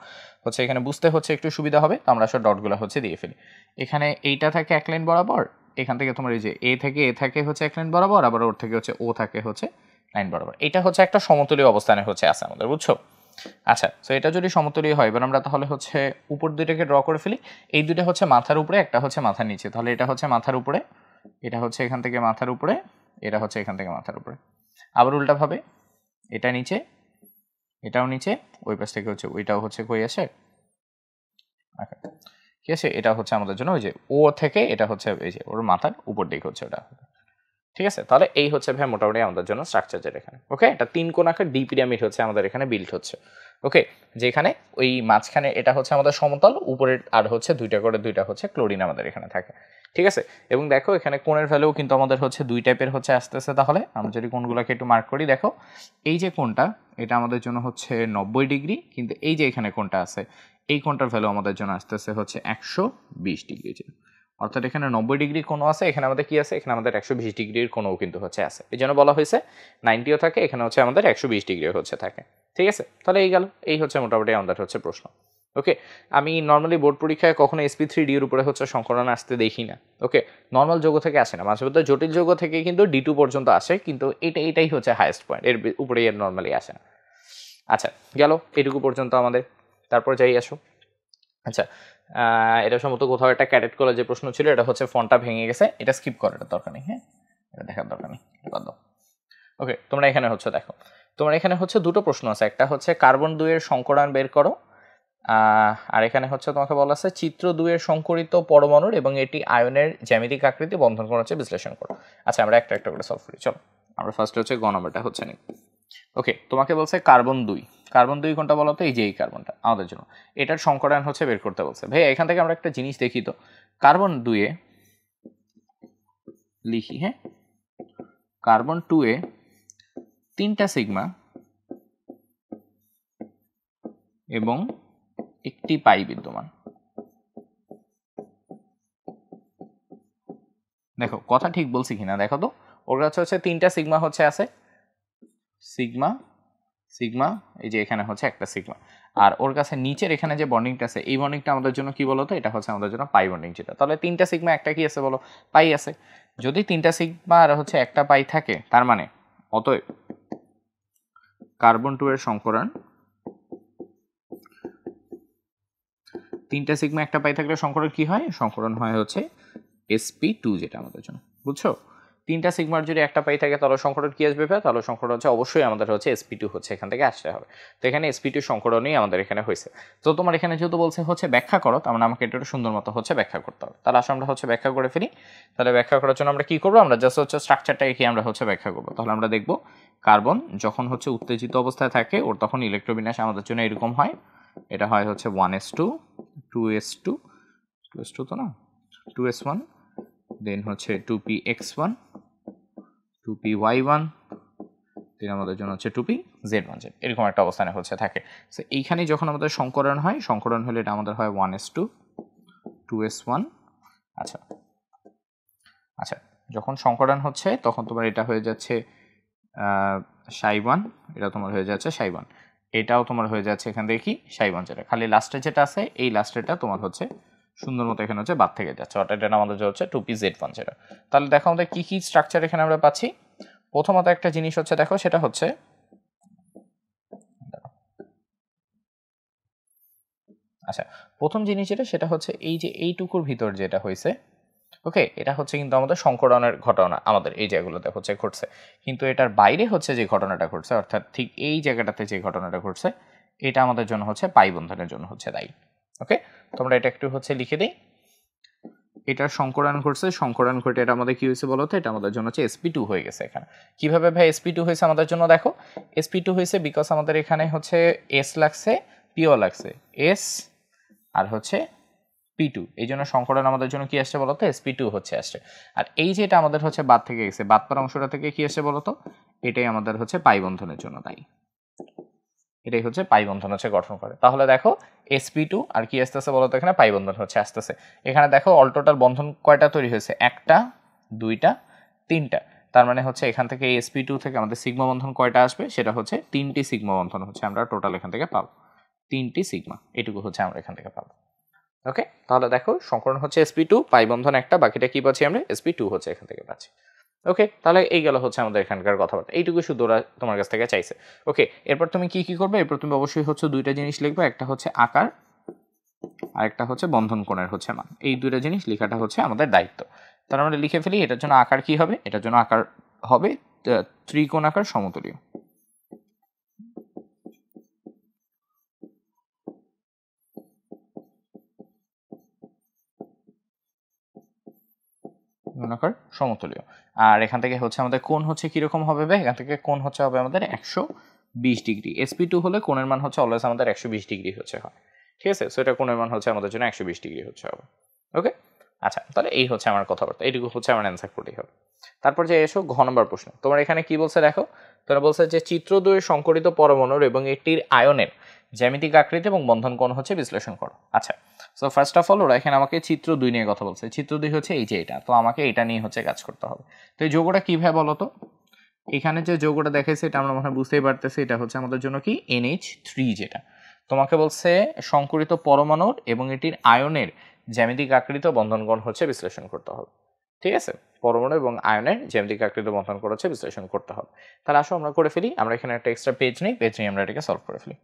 হচ্ছে এখানে বুঝতে হচ্ছে একটু সুবিধা হবে। তো আমরা আসলে ডটগুলো হচ্ছে দিয়ে ফেলি। এখানে এইটা থাকে এক লাইন বরাবর, এখান থেকে তোমার এই যে এ থাকে হচ্ছে এক লাইন বরাবর, আবার ওর থেকে হচ্ছে ও থাকে হচ্ছে লাইন বরাবর। এটা হচ্ছে একটা সমতুল্য অবস্থানে হচ্ছে আছে আমাদের, বুঝছো? আচ্ছা, তো এটা যদি সমতুল্য হয়, এবার আমরা তাহলে হচ্ছে উপর দুইটাকে ড্র করে ফেলি। এই দুইটা হচ্ছে মাথার উপরে, একটা হচ্ছে মাথার নিচে। তাহলে এটা হচ্ছে মাথার উপরে, এটা হচ্ছে এখান থেকে মাথার উপরে, এটা হচ্ছে এখান থেকে মাথার উপরে। আবার উল্টাভাবে এটা নিচে, এটাও নিচে, ওই পাশ থেকে হচ্ছে ওইটাও হচ্ছে কই আসে, ঠিক আছে, এটা হচ্ছে আমাদের জন্য ওই যে ও থেকে এটা হচ্ছে এই যে ওর মাথার উপর দিকে হচ্ছে ওটা। ঠিক আছে, তাহলে এই হচ্ছে ভাই মোটামুটি আমাদের জন্য স্ট্রাকচার যেটা এখানে। ওকে, এটা তিন কোণাকার ডি পিরামিড হচ্ছে আমাদের এখানে বিল্ড হচ্ছে। ওকে, যেখানে ওই মাঝখানে এটা হচ্ছে আমাদের সমতল, উপরে আর হচ্ছে দুইটা হচ্ছে ক্লোরিন আমাদের এখানে থাকে। ঠিক আছে, এবং দেখো এখানে কোণের ভ্যালু কিন্তু আমাদের হচ্ছে দুই টাইপের হচ্ছে আসতেছে। তাহলে আমরা যদি কোণগুলোকে একটু মার্ক করি, দেখো এই যে কোণটা এটা আমাদের জন্য হচ্ছে 90 ডিগ্রি, কিন্তু এই যে এখানে কোণটা আছে এই কোণটার ভ্যালু আমাদের জন্য আসতেছে হচ্ছে 120 ডিগ্রি। অর্থাৎ এখানে 90 ডিগ্রি কোণ আছে, এখানে আমাদের কি আছে, এখানে আমাদের 120 ডিগ্রির কোণও কিন্তু হচ্ছে আছে। এই জন্য বলা হয়েছে 90ও থাকে, এখানে হচ্ছে আমাদের 120 ডিগ্রিও হচ্ছে থাকে। ঠিক আছে, তাহলে এই গেল, এই হচ্ছে মোটামুটি আমাদের হচ্ছে প্রশ্ন। ওকে, আমি নর্মালি বোর্ড পরীক্ষায় কখনো sp3d এর উপরে হচ্ছে সংকরণ আসতে দেখি না। ওকে, নর্মাল যৌগ থেকে আসে না, মাঝে মধ্যে জটিল যৌগ থেকে কিন্তু d2 পর্যন্ত আসে, কিন্তু এটাই হচ্ছে হাইয়েস্ট পয়েন্ট, এর উপরে এর নর্মালি আসে না। আচ্ছা, গেল এটুকু পর্যন্ত আমাদের। তারপর যাই আসো। আচ্ছা, এটা সম্ভবত কোথাও একটা ক্যাডেট কলেজের প্রশ্ন ছিল, এটা হচ্ছে ফন্টটা ভেঙে গেছে, এটা স্কিপ করার দরকার নেই। হ্যাঁ, এটা দেখার দরকার নেই, বাদ দাও। ওকে, তোমরা এখানে হচ্ছে দেখো, তোমার এখানে হচ্ছে দুটো প্রশ্ন আছে, একটা হচ্ছে কার্বন 2 এর সংকরায়ন বের করো, আর এখানে হচ্ছে তোমাকে বলা আছে চিত্র 2 এর সংকরিত পরমাণুর এবং এটি আয়নের জ্যামিতিক আকৃতি বন্ধন কোণ হচ্ছে বিশ্লেষণ করো। আচ্ছা, আমরা একটা একটা করে সলভ করি। চলো আমরা ফার্স্ট হচ্ছে গ নম্বরটা হচ্ছে নি। ওকে, তোমাকে বলছে কার্বন 2, কার্বন 2 কোনটা বলো তো, এই যে এই কার্বনটা আমাদের জন্য, এটার সংকরায়ন হচ্ছে বের করতে বলছে। ভাই এখান থেকে আমরা একটা জিনিস দেখি তো, কার্বন 2 এ লিখি, হ্যাঁ, কার্বন 2 এ 3টা সিগমা এবং একটি পাই বিদ্যমান। দেখো কথা ঠিক বলছি কিনা দেখো তো, ওর কাছে হচ্ছে 3টা সিগমা হচ্ছে আছে, সিগমা সিগমা, এই যে এখানে হচ্ছে একটা সিগমা, আর ওর কাছে নিচের এখানে যে বন্ডিংটা আছে এই বন্ডিংটা আমাদের জন্য কি বলতো, এটা হচ্ছে আমাদের জন্য পাই বন্ডিং যেটা। তাহলে 3টা সিগমা একটা কি আছে বলো, পাই আছে। যদি 3টা সিগমা আর হচ্ছে একটা পাই থাকে, তার মানে অতএব কার্বন 2 এর সংকরণ, 3টা সিগমা একটা পাই থাকলে সংকরণ কি হয়, সংকরণ হয় হচ্ছে sp2 যেটা আমাদের জন্য, বুঝছো? 3টা সিগমার যদি একটা পাই থাকে তাহলে সংকরণ কি আসবে, তাহলে সংকরণ হচ্ছে অবশ্যই আমাদের হচ্ছে sp2 হচ্ছে এখান থেকে আসতে হবে। তো এখানে sp2 সংকরণই আমাদের এখানে হয়েছে। তো তোমার এখানে যেহেতু বলছে হচ্ছে ব্যাখ্যা করো, তার মানে আমাকে এটা সুন্দর মতো হচ্ছে ব্যাখ্যা করতে হবে। তাহলে আসলে আমরা হচ্ছে ব্যাখ্যা করে ফেলি। তাহলে ব্যাখ্যা করার জন্য আমরা কি করবো, আমরা জাস্ট হচ্ছে স্ট্রাকচারটাকে কি আমরা হচ্ছে ব্যাখ্যা করবো। তাহলে আমরা দেখবো কার্বন যখন হচ্ছে উত্তেজিত অবস্থায় থাকে ওর তখন ইলেকট্রোবিন্যাস আমাদের জন্য এরকম হয়, এটা হয় হচ্ছে 1s2 2s2 2s2 তো না 2s1, দেন হচ্ছে 2px1 2py1, দেন আমাদের জন্য হচ্ছে 2pz1, এরকম একটা অবস্থানে হচ্ছে থাকে। সো এইখানে যখন আমাদের সংকরণ হয়, সংকরণ হলে এটা আমাদের হয় 1s2 2s1। আচ্ছা আচ্ছা, যখন সংকরণ হচ্ছে তখন তোমার এটা হয়ে যাচ্ছে ψ1, এটা তোমার হয়ে যাচ্ছে ψ1, এটাও তোমার হয়ে যাচ্ছে এখান থেকে কি ψ1, যেটা খালি লাস্টে যেটা আছে এই লাস্টেটা তোমার হচ্ছে সুন্দর মতো এখানে হচ্ছে বাদ থেকে যাচ্ছে, অর্থাৎ এটা আমাদের হচ্ছে 2pz1 যেটা। তাহলে দেখো আমাদের কি কি স্ট্রাকচার এখানে আমরা পাচ্ছি, প্রথমত একটা জিনিস হচ্ছে দেখো, সেটা হচ্ছে আচ্ছা, প্রথম জিনিস যেটা সেটা হচ্ছে এই যে এইটুকুর ভিতর যেটা হয়েছে, ওকে, এটা হচ্ছে কিন্তু আমাদের সংকরণের ঘটনা আমাদের এই জায়গাগুলোতে হচ্ছে ঘটছে, কিন্তু এটার বাইরে হচ্ছে যে ঘটনাটা ঘটছে, অর্থাৎ ঠিক এই জায়গাটাতে যে ঘটনাটা ঘটছে, এটা আমাদের জন্য হচ্ছে পাই বন্ধনের জন্য হচ্ছে দায়ী। ওকে, তোমরা এটা একটু হচ্ছে লিখে দিই। এটার সংকরণ ঘটছে, সংকরণ ঘটে এটা আমাদের কি হয়েছে বলো তো, এটা আমাদের জন্য হচ্ছে sp2 হয়ে গেছে এখানে। কিভাবে ভাই sp2 হয়েছে আমাদের জন্য, দেখো sp2 হয়েছে বিকজ আমাদের এখানে হচ্ছে s লাগছে, pও লাগছে, s আর হচ্ছে p2, এই জন্য সংকরণ আমাদের জন্য কি আসছে বলতো, sp2 হচ্ছে আসছে। আর এই যেটা আমাদের হচ্ছে বাদ থেকে গেছে, বাদ পাওয়ার অংশটা থেকে কি আসছে বলতো, এটাই আমাদের হচ্ছে পাই বন্ধনের জন্য দায়ী। এটাই হচ্ছে পাই বন্ধন হচ্ছে গঠন করে। তাহলে দেখো sp2 আর কি আসতেছে বলতো, এখানে পাই বন্ধন হচ্ছে আসতেছে। এখানে দেখো অল টোটাল বন্ধন কয়টা তৈরি হয়েছে, একটা, দুইটা, তিনটা। তার মানে হচ্ছে এখান থেকে sp2 থেকে আমাদের সিগমা বন্ধন কয়টা আসবে, সেটা হচ্ছে 3টি সিগমা বন্ধন হচ্ছে আমরা টোটাল এখান থেকে পাবো, 3টি সিগমা, এটুকু হচ্ছে আমরা এখান থেকে পাবো। ওকে, তাহলে দেখো সংকরণ হচ্ছে sp2, পাই বন্ধন একটা, বাকিটা কি পাচ্ছি আমরা, sp2 হচ্ছে এখান থেকে পাচ্ছি। ওকে, তাহলে এই গেল হচ্ছে আমাদের এখানকার কথাবার্তা, এইটুকু শুধু ওরা তোমার কাছ থেকে চাইছে। ওকে, এরপর তুমি কি কি করবে, এরপর তুমি অবশ্যই হচ্ছে দুইটা জিনিস লিখবে, একটা হচ্ছে আকার আর একটা হচ্ছে বন্ধন কোণের হচ্ছে মান, এই দুইটা জিনিস লেখাটা হচ্ছে আমাদের দায়িত্ব। তার আমরা লিখে ফেলি, এটার জন্য আকার কি হবে, এটার জন্য আকার হবে ত্রিকোণাকার সমতলীয়। আকার সমতলীয়। আর এখান থেকে হচ্ছে আমাদের কোণ হচ্ছে কিরকম হবে ভাই, এখান থেকে কোণ হচ্ছে হবে আমাদের 120 ডিগ্রি। sp2 হলে কোণের মান হচ্ছে অলওয়েজ আমাদের 120 ডিগ্রি হচ্ছে হয়, ঠিক আছে। সো এটা কোণের মান হচ্ছে আমাদের জন্য 120 ডিগ্রি হচ্ছে হবে। ওকে, আচ্ছা, তাহলে এই হচ্ছে আমার কথাবার্তা, এইটুকু হচ্ছে আমার অ্যান্সার করতেই হবে। তারপর যে এসো ঘ নম্বর প্রশ্ন, তোমার এখানে কি বলছে দেখো, তোরা বলছে যে চিত্র 2 সংকরিত পরমাণুর এবং এটির আয়নের জ্যামিতিক আকৃতি এবং বন্ধন কোণ হচ্ছে বিশ্লেষণ করো। আচ্ছা, সো ফার্স্ট অফ অল ওরা এখানে আমাকে চিত্র 2 নিয়ে কথা বলছে, চিত্র 2 হচ্ছে এই যে এটা, তো আমাকে এটা নিয়ে হচ্ছে কাজ করতে হবে। তো এই যৌগটা কিভাবে বলো তো, এখানে যে যৌগটা দেখাইছে এটা আমরা মনে হয় বুঝতেই পারতেছি, এটা হচ্ছে আমাদের জন্য কি NH3, যেটা তোমাকে বলছে সংকরিত পরমাণুর এবং এটির আয়নের জ্যামিতিক আকৃতি ও বন্ধন কোণ হচ্ছে বিশ্লেষণ করতে হবে, ঠিক আছে। পরমাণু এবং আয়নের জ্যামিতিক আকৃতি বন্ধন কোণ হচ্ছে বিশ্লেষণ করতে হবে। তাহলে আসো আমরা করে ফেলি, আমরা এখানে একটা এক্সট্রা পেজ নিই, পেজ নিয়ে আমরা এটাকে সলভ করে ফেলি।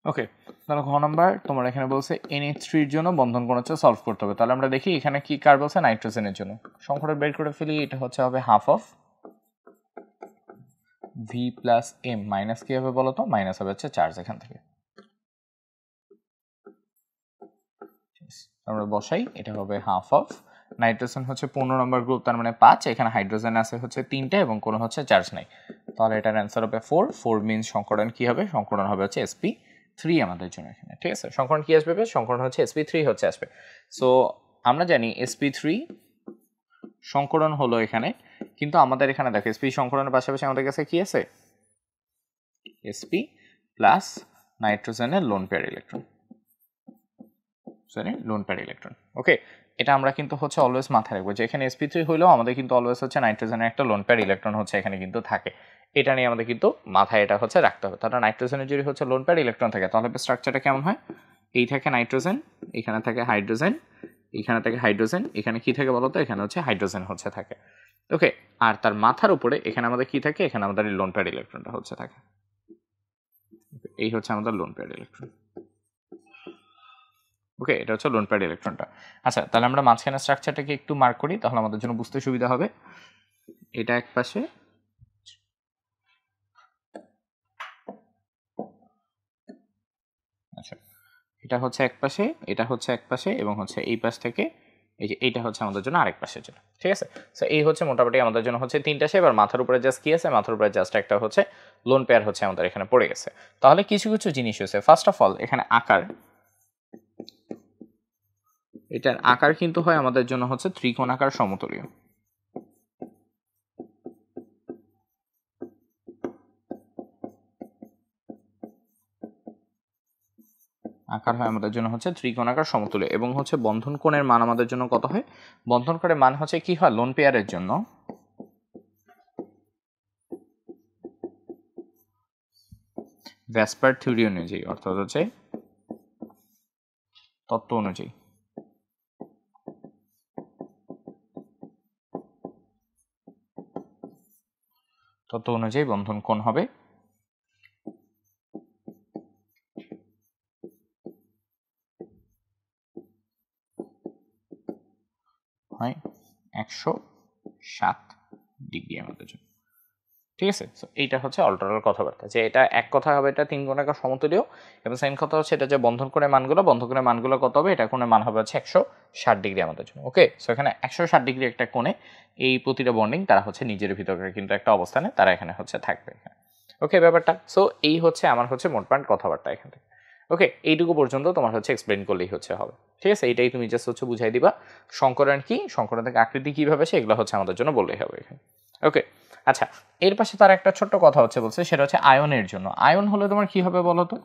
ওকে, তাহলে ঘ নাম্বার তোমার এখানে বলছে NH3 জন্য বন্ধন কোণ হচ্ছে সলভ করতে হবে। তাহলে আমরা দেখি এখানে কি কার বলছে, নাইট্রোজেনের জন্য সংখ্যাটা বের করে ফেলি, এটা হচ্ছে হবে half of V plus M minus কি হবে বলতো, মাইনাস হবে হচ্ছে চার্জ এখান থেকে, আমরা বসাই, এটা হবে হাফ অফ নাইট্রোজেন হচ্ছে 15 নম্বর গ্রুপ, তার মানে 5, এখানে হাইড্রোজেন আছে হচ্ছে 3টে এবং কোনো হচ্ছে চার্জ নাই, তাহলে এটার অ্যান্সার হবে 4 মিনস সংকরণ কি হবে, সংকরণ হবে হচ্ছে sp3 আমাদের জন্য এখানে, ঠিক আছে। সংকরণ কি আসবে, সংকরণ হচ্ছে sp3 হচ্ছে আসবে। সো আমরা জানি sp3 সংকরণ হলো এখানে, কিন্তু আমাদের এখানে দেখো sp সংকরণের পাশাপাশি আমাদের কাছে কি আছে, sp প্লাস নাইট্রোজেনের lone pair electron, sorry lone pair electron. Okay, এটা আমরা কিন্তু হচ্ছে অলওয়েজ মাথায় রাখবো যে এখানে sp3 হইলেও আমাদের কিন্তু অলওয়েজ হচ্ছে নাইট্রোজেনের একটা লোন পেয়ার ইলেকট্রন হচ্ছে এখানে কিন্তু থাকে, এটা নিয়ে আমাদের কিন্তু মাথায় এটা হচ্ছে রাখতে হবে। তাহলে নাইট্রোজেনের যদি হচ্ছে লোন পেয়ার ইলেকট্রন থাকে তাহলে স্ট্রাকচারটা কেমন হয়, এই থাকে নাইট্রোজেন, এখানে থাকে হাইড্রোজেন, এখানে থাকে হাইড্রোজেন, এখানে কি থাকে বলতো, এখানে হচ্ছে হাইড্রোজেন হচ্ছে থাকে। ওকে, আর তার মাথার উপরে এখানে আমাদের কি থাকে, এখানে আমাদের লোন পেয়ার ইলেকট্রনটা হচ্ছে থাকে, এই হচ্ছে আমাদের লোন পেয়ার ইলেকট্রন। ওকে, এটা হচ্ছে লোন পেয়ার ইলেকট্রনটা। আচ্ছা, তাহলে আমরা মাঝখানে স্ট্রাকচারটাকে একটু মার্ক করি, তাহলে আমাদের জন্য বুঝতে সুবিধা হবে। এটা এক পাশে, আচ্ছা এটা হচ্ছে এক পাশে, এটা হচ্ছে এক পাশে, এবং হচ্ছে এই পাশ থেকে এই যে এইটা হচ্ছে আমাদের জন্য আরেক পাশের জন্য, ঠিক আছে। সো এই হচ্ছে মোটামুটি আমাদের জন্য হচ্ছে 3টা শেপ, আর মাথার উপরে জাস্ট কি আছে, মাথার উপরে জাস্ট একটা হচ্ছে লোন পেয়ার হচ্ছে আমাদের এখানে পড়ে গেছে। তাহলে কিছু কিছু জিনিস হয়েছে, ফার্স্ট অফ অল এখানে আকার, এটার আকার কিন্তু হয় আমাদের জন্য হচ্ছে ত্রিকোণাকার সমতলীয়, আকার হয় আমাদের জন্য হচ্ছে ত্রিকোণাকার সমতলীয়, এবং হচ্ছে বন্ধন কোণের মান আমাদের জন্য কত হয়, বন্ধন কোণের মান হচ্ছে কি হয়, লোন পেয়ারের জন্য ভ্যাসপার থিওরি অনুযায়ী, অর্থাৎ হচ্ছে তত্ত্ব অনুযায়ী, তত্ত্ব অনুযায়ী বন্ধন কোণ হবে হয় 107 ডিগ্রি আমাদের জন্য। ঠিক আছে, সো এইটা হচ্ছে অল্টারাল কথাবার্তা, যে এটা এক কথা হবে এটা 3 কোণাকার সমতুলীয়, এবং সেকেন্ড কথা হচ্ছে এটা যে বন্ধন কোণের মানগুলো কত হবে, এটা কোণের মান হবে হচ্ছে 160 ডিগ্রি আমাদের জন্য। ওকে, সো এখানে 160 ডিগ্রি একটা কোণে এই প্রতিটা বন্ডিং তারা হচ্ছে নিজের ভিতরে কিন্তু একটা অবস্থানে তারা এখানে হচ্ছে থাকবে এখানে। ওকে ব্যাপারটা, সো এই হচ্ছে আমার হচ্ছে মোট পয়েন্ট কথাবার্তা এখান থেকে। ওকে, এইটুকু পর্যন্ত তোমার হচ্ছে এক্সপ্লেন করলেই হচ্ছে হবে। ঠিক আছে, এইটাই তুমি জাস্ট হচ্ছে বুঝাই দিবা সংকরণ কি, সংকরণ থেকে আকৃতি কীভাবে আসে, এগুলো হচ্ছে আমাদের জন্য বললেই হবে এখানে। ওকে, আচ্ছা, এর পাশে তার একটা ছোট্ট কথা হচ্ছে বলছে, সেটা হচ্ছে আয়নের জন্য। আয়ন হলে তোমার কি হবে বলো তো?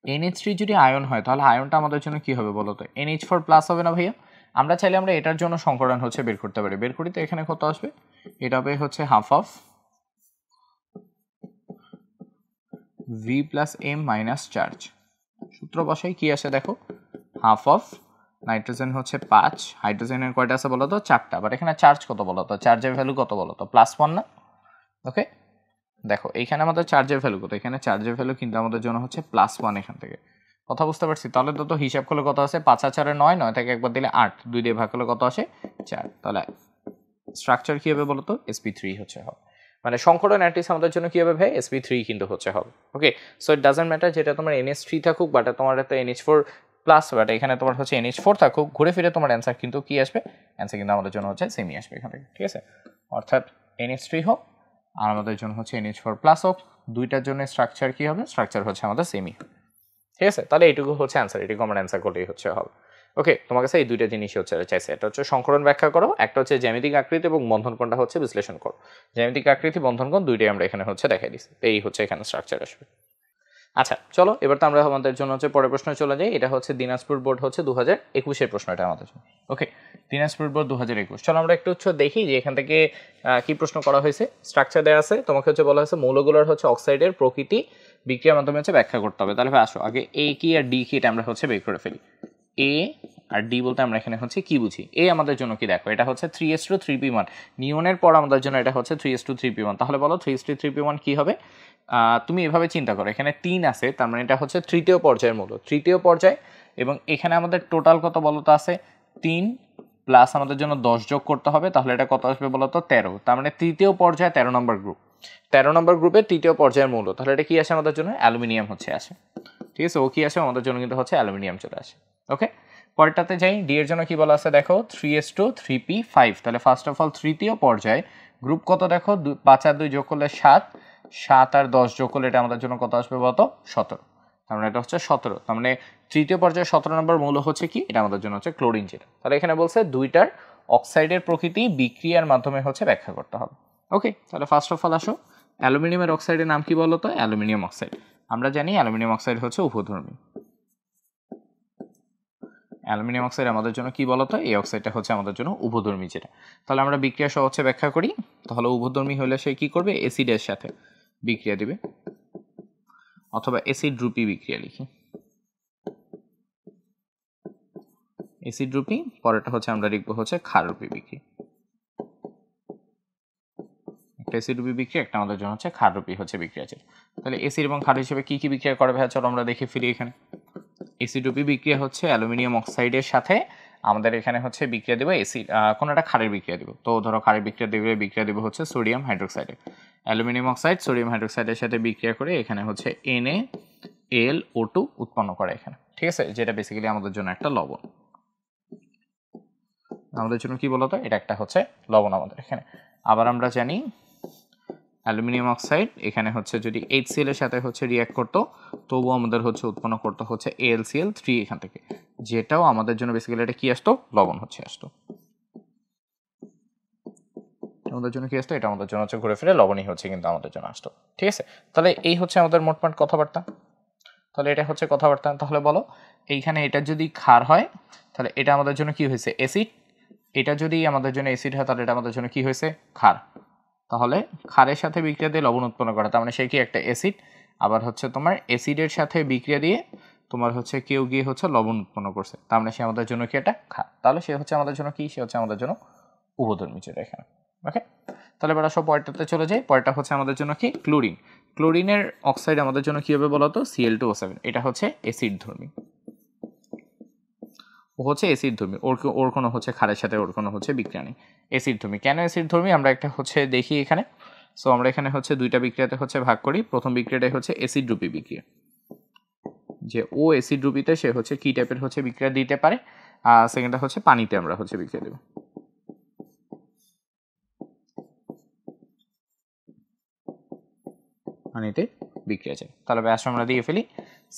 NH3 যদি আয়ন হয় তাহলে আয়নটা আমাদের জন্য কি হবে বলো তো? NH4+ হবে না ভাইয়া? আমরা চাইলে আমরা এটার জন্য সংকরণ হচ্ছে বের করতে পারি। বের করি তো এখানে কত আসবে? এটা হবে হচ্ছে half of V + M - charge. সূত্র বসাই কি আসে দেখো, হাফ অফ নাইট্রোজেন হচ্ছে 5, হাইড্রোজেনের কয়টা আছে বলো তো? 4টা। বাট এখানে চার্জ কত বলো তো? চার্জের ভ্যালু কত বলো তো? +1 না? ওকে, দেখো এইখানে আমাদের চার্জের ভ্যালু কত? এখানে চার্জের ভ্যালু কিন্তু আমাদের জন্য হচ্ছে +1 এখান থেকে। কথা বুঝতে পারছি? তাহলে তো হিসাব করলে কত আছে? 5 আর 4 9, 9 থেকে একবার দিলে 8, 2 দিয়ে ভাগ করলে কত আসে? 4। তাহলে স্ট্রাকচার কি হবে বলো তো? sp3 হচ্ছে হবে। মানে সংকরণ অ্যাটলিস্ট আমাদের জন্য কি হবে ভাই? sp3 কিন্তু হচ্ছে হবে। ওকে, সো ইট ডাজন্ট ম্যাটার যেটা তোমার NH3 থাকুক বাট তোমার তো NH4+, বাট এখানে তোমার হচ্ছে NH4 থাকুক, ঘুরে ফিরে তোমার অ্যান্সার কিন্তু কি আসবে? অ্যান্সার কিন্তু আমাদের জন্য হচ্ছে সেমই আসবে এখান থেকে। ঠিক আছে, অর্থাৎ NH3 হোক আর আমাদের জন্য হচ্ছে NH4+ হোক, দুইটার জন্য স্ট্রাকচার কি হবে? স্ট্রাকচার হচ্ছে আমাদের সেমই। ঠিক আছে, তাহলে এইটুকু হচ্ছে অ্যান্সার, এটুকু আমার অ্যান্সার করলেই হচ্ছে হবে। ওকে, তোমার কাছে এই দুইটা জিনিসই হচ্ছে চাইছে, এটা হচ্ছে সংকরণ ব্যাখ্যা করো, একটা হচ্ছে জ্যামিতিক আকৃতি এবং বন্ধন কোণটা হচ্ছে বিশ্লেষণ করো। জ্যামিতিক আকৃতি, বন্ধন কোণ দুইটাই আমরা এখানে হচ্ছে দেখাই দিচ্ছি, এই হচ্ছে এখানে স্ট্রাকচার আসবে। আচ্ছা চলো, এবার তো আমরা আমাদের জন্য হচ্ছে পরের প্রশ্নে চলে যাই। এটা হচ্ছে দিনাজপুর বোর্ড হচ্ছে 2021-এর প্রশ্ন এটা আমাদের জন্য। ওকে, দিনাজপুর বোর্ড 2021। চলো আমরা একটু হচ্ছে দেখি যে এখান থেকে কি প্রশ্ন করা হয়েছে। স্ট্রাকচার দেওয়া আছে, তোমাকে হচ্ছে বলা হয়েছে মৌলগুলোর হচ্ছে অক্সাইডের প্রকৃতি বিক্রিয়ার মাধ্যমে হচ্ছে ব্যাখ্যা করতে হবে। তাহলে আসো আগে এ কি আর ডি কি এটা আমরা হচ্ছে বের করে ফেলি। এ আর ডি বলতে আমরা এখানে হচ্ছে কি বুঝি? এ আমাদের জন্য কি দেখো, এটা হচ্ছে 3:3p1, নিয়নের পর আমাদের জন্য এটা হচ্ছে 3:3p1। তাহলে বলো 3:3p1 কি হবে? তুমি এভাবে চিন্তা করো, এখানে 3 আছে, তার মানে এটা হচ্ছে তৃতীয় পর্যায়ের মৌল, তৃতীয় পর্যায়, এবং এখানে আমাদের টোটাল কত বলো তো আছে? 3 প্লাস আমাদের জন্য 10 যোগ করতে হবে, তাহলে এটা কত আসবে বলো তো? 13। তার মানে তৃতীয় পর্যায়ে 13 নম্বর গ্রুপ, 13 নম্বর গ্রুপের তৃতীয় পর্যায়ের মৌল। তাহলে এটা কি আসে আমাদের জন্য? অ্যালুমিনিয়াম হচ্ছে আসে। ঠিক আছে, ও কি আসে আমাদের জন্য? কিন্তু হচ্ছে অ্যালুমিনিয়াম চলে আসে। ওকে, পরেরটাতে যাই। ডি এর জন্য কি বলা আছে দেখো, 3:3p5। তাহলে ফার্স্ট অফ অল তৃতীয় পর্যায়ে গ্রুপ কত দেখো? 5 আর 2 যোগ করলে 7, 7 আর 10 যোগ করলে এটা আমাদের জন্য কত আসবে বলতো? 17। তার মানে এটা হচ্ছে 17। তার মানে তৃতীয় পর্যায়ে 17 নম্বর মৌল হচ্ছে কি? এটা আমাদের জন্য হচ্ছে ক্লোরিন, যেটা তাহলে এখানে বলছে দুইটার অক্সাইডের প্রকৃতি বিক্রিয়ার মাধ্যমে হচ্ছে ব্যাখ্যা করতে হবে। ওকে, তাহলে ফার্স্ট অফ অল আসো, অ্যালুমিনিয়ামের অক্সাইডের নাম কি বলতো? Aluminium oxide. আমরা জানি অ্যালুমিনিয়াম অক্সাইড হচ্ছে উভধর্মী। অ্যালুমিনিয়াম অক্সাইড আমাদের জন্য কি বলতো? এই অক্সাইডটা হচ্ছে আমাদের জন্য উভধর্মী, যেটা তাহলে আমরা বিক্রিয়া সহ হচ্ছে ব্যাখ্যা করি। তাহলে উভধর্মী হলে সে কি করবে? অ্যাসিডের সাথে বিক্রিয়া দিবে, অথবা অ্যাসিড রূপী বিক্রিয়া লিখি, অ্যাসিড রূপী। পরেরটা হচ্ছে আমরা লিখবো হচ্ছে ক্ষাররূপী বিক্রিয়া। একটা অ্যাসিড রূপী বিক্রিয়া, একটা আমাদের জন্য হচ্ছে ক্ষাররূপী হচ্ছে বিক্রিয়া আছে। তাহলে অ্যাসিড এবং ক্ষার হিসেবে কি কি বিক্রিয়া করে ভাইয়া? চলো আমরা দেখে ফিরি এখানে। অ্যাসিড রূপী বিক্রিয়া হচ্ছে অ্যালুমিনিয়াম অক্সাইডের সাথে আমাদের এখানে হচ্ছে বিক্রিয়া দেবো অ্যাসিড, কোনো একটা ক্ষারের বিক্রিয়া দিব। তো ধরো ক্ষারের বিক্রিয়া দেবো হচ্ছে সোডিয়াম হাইড্রোক্সাইডে। অ্যালুমিনিয়াম অক্সাইড সোডিয়াম হাইড্রোক্সাইডের সাথে বিক্রিয়া করে এখানে হচ্ছে NaLO2 উৎপন্ন করে এখানে। ঠিক আছে, যেটা বেসিক্যালি আমাদের জন্য একটা লবণ। আমাদের জন্য কি বলতো? এটা একটা হচ্ছে লবণ আমাদের এখানে। আবার আমরা জানি অ্যালুমিনিয়াম অক্সাইড এখানে হচ্ছে যদি HCl এর সাথে হচ্ছে রিঅ্যাক্ট করতো, তবুও আমাদের হচ্ছে উৎপন্ন করতে হচ্ছে AlCl3 এখান থেকে, যেটাও আমাদের জন্য বেসিক্যালি এটা কি আসতো? লবণ হচ্ছে আসতো। আমাদের জন্য কি আসতো? এটা আমাদের জন্য হচ্ছে ঘুরে ফিরে লবণই হচ্ছে কিন্তু আমাদের জন্য আসতো। ঠিক আছে, তাহলে এই হচ্ছে আমাদের মোটমাট কথাবার্তা। তাহলে এটা হচ্ছে কথাবার্তা। তাহলে বলো, এইখানে এটা যদি ক্ষার হয় তাহলে এটা আমাদের জন্য কি হয়েছে? অ্যাসিড। এটা যদি আমাদের জন্য অ্যাসিড হয় তাহলে এটা আমাদের জন্য কি হয়েছে? ক্ষার। তাহলে ক্ষারের সাথে বিক্রিয়া দিয়ে লবণ উৎপন্ন করা, তার মানে সে কি একটা অ্যাসিড। আবার হচ্ছে তোমার অ্যাসিডের সাথে বিক্রিয়া দিয়ে তোমার হচ্ছে কেউ গিয়ে হচ্ছে লবণ উৎপন্ন করছে, তার মানে সে আমাদের জন্য কি একটা ক্ষার। তাহলে সে হচ্ছে আমাদের জন্য কি? সে হচ্ছে আমাদের জন্য উভধর্মী, যেটা এখানে। ওকে, তাহলে এবার আসো পরেরটাতে চলে যাই। পরেরটা হচ্ছে আমাদের জন্য কি ক্লোরিন। ক্লোরিনের অক্সাইড আমাদের জন্য কি হবে বলতো Cl2O7। এটা হচ্ছে অ্যাসিড ধর্মী, ও হচ্ছে অ্যাসিড ধর্মী, ওর কোনো হচ্ছে ক্ষারের সাথে ওর কোনো হচ্ছে বিক্রিয়া নেই, অ্যাসিড ধর্মী। কেন অ্যাসিড ধর্মী আমরা একটা হচ্ছে দেখি এখানে। সো আমরা এখানে হচ্ছে দুইটা বিক্রিয়াতে হচ্ছে ভাগ করি। প্রথম বিক্রিয়াটাই হচ্ছে অ্যাসিড রূপী বিক্রিয়া, যে ও অ্যাসিড রূপীতে সে হচ্ছে কি টাইপের হচ্ছে বিক্রিয়া দিতে পারে। আর সেকেন্ডটা হচ্ছে পানিতে আমরা হচ্ছে বিক্রিয়া দেব, পানিতে বিক্রিয়া চাই। তাহলে ব্যাস আমরা দিয়ে ফেলি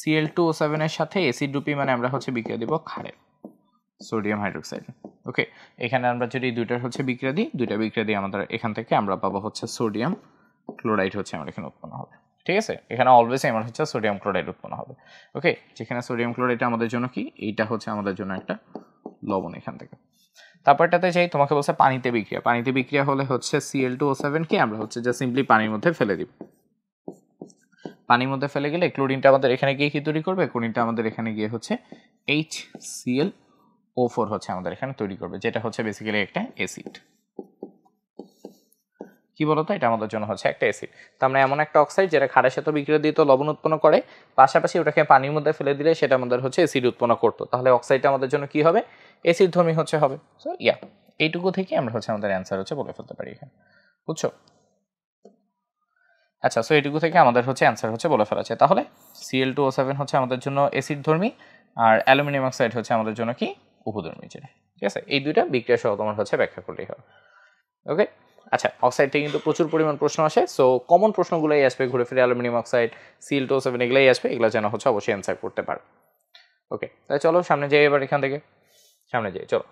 Cl2O7 এর সাথে অ্যাসিড রূপী, মানে আমরা হচ্ছে বিক্রিয়া দিব ক্ষারের, সোডিয়াম হাইড্রোক্সাইড। ওকে, এখানে আমরা যদি দুইটার হচ্ছে বিক্রিয়া দিই, দুইটা বিক্রিয়া দিয়ে আমাদের এখান থেকে আমরা পাবো হচ্ছে সোডিয়াম ক্লোরাইড হচ্ছে আমার এখানে উৎপন্ন হবে। ঠিক আছে, এখানে অলওয়েজ আমার হচ্ছে সোডিয়াম ক্লোরাইড উৎপন্ন হবে। ওকে, যেখানে সোডিয়াম ক্লোরাইড আমাদের জন্য কি, এইটা হচ্ছে আমাদের জন্য একটা লবণ এখান থেকে। তারপরটাতে যাই, তোমাকে বলছে পানিতে বিক্রিয়া। পানিতে বিক্রিয়া হলে হচ্ছে Cl2O7 কে আমরা হচ্ছে যে সিম্পলি পানির মধ্যে ফেলে দিব। পানির মধ্যে ফেলে গেলে ক্লোরিনটা আমাদের এখানে গিয়ে কি তৈরি করবে, ক্লোরিনটা আমাদের এখানে গিয়ে হচ্ছে HClO4 হচ্ছে আমাদের এখানে তৈরি করবে, যেটা হচ্ছে বেসিক্যালি একটা অ্যাসিড। কি বলতো, এটা আমাদের জন্য হচ্ছে একটা অ্যাসিড। তো আমরা এমন একটা অক্সাইড যেটা ক্ষারের সাথে বিক্রিয়া দিয়ে তো লবণ উৎপন্ন করে, পাশাপাশি ওটাকে পানির মধ্যে ফেলে দিলে সেটা আমাদের হচ্ছে অ্যাসিড উৎপন্ন করতো, তাহলে অক্সাইডটা আমাদের জন্য কি হবে, অ্যাসিড ধর্মী হচ্ছে হবে। সো এইটুকু থেকে আমরা হচ্ছে আমাদের অ্যান্সার হচ্ছে বলে ফেলতে পারি এখানে, বুঝছো? আচ্ছা, সো এইটুকু থেকে আমাদের হচ্ছে অ্যান্সার হচ্ছে বলে ফেলা যায়। তাহলে Cl2O7 হচ্ছে আমাদের জন্য অ্যাসিড ধর্মী, আর অ্যালুমিনিয়াম অক্সাইড হচ্ছে আমাদের জন্য কি উপধর্মী, যেটা ঠিক আছে। এই দুইটা বিক্রিয়া সহ তোমার হচ্ছে ব্যাখ্যা করলেই হবে। ওকে, আচ্ছা, অক্সাইড থেকে কিন্তু প্রচুর পরিমাণ প্রশ্ন আসে। সো কমন প্রশ্নগুলোই আসবে ঘুরে ফিরে, অ্যালুমিনিয়াম অক্সাইড, Cl2O7 এগুলাই আসবে, এগুলো যেন হচ্ছে অবশ্যই অ্যান্সার করতে পারো। ওকে, তাহলে চলো সামনে যাই, এবার এখান থেকে সামনে যাই, চলো।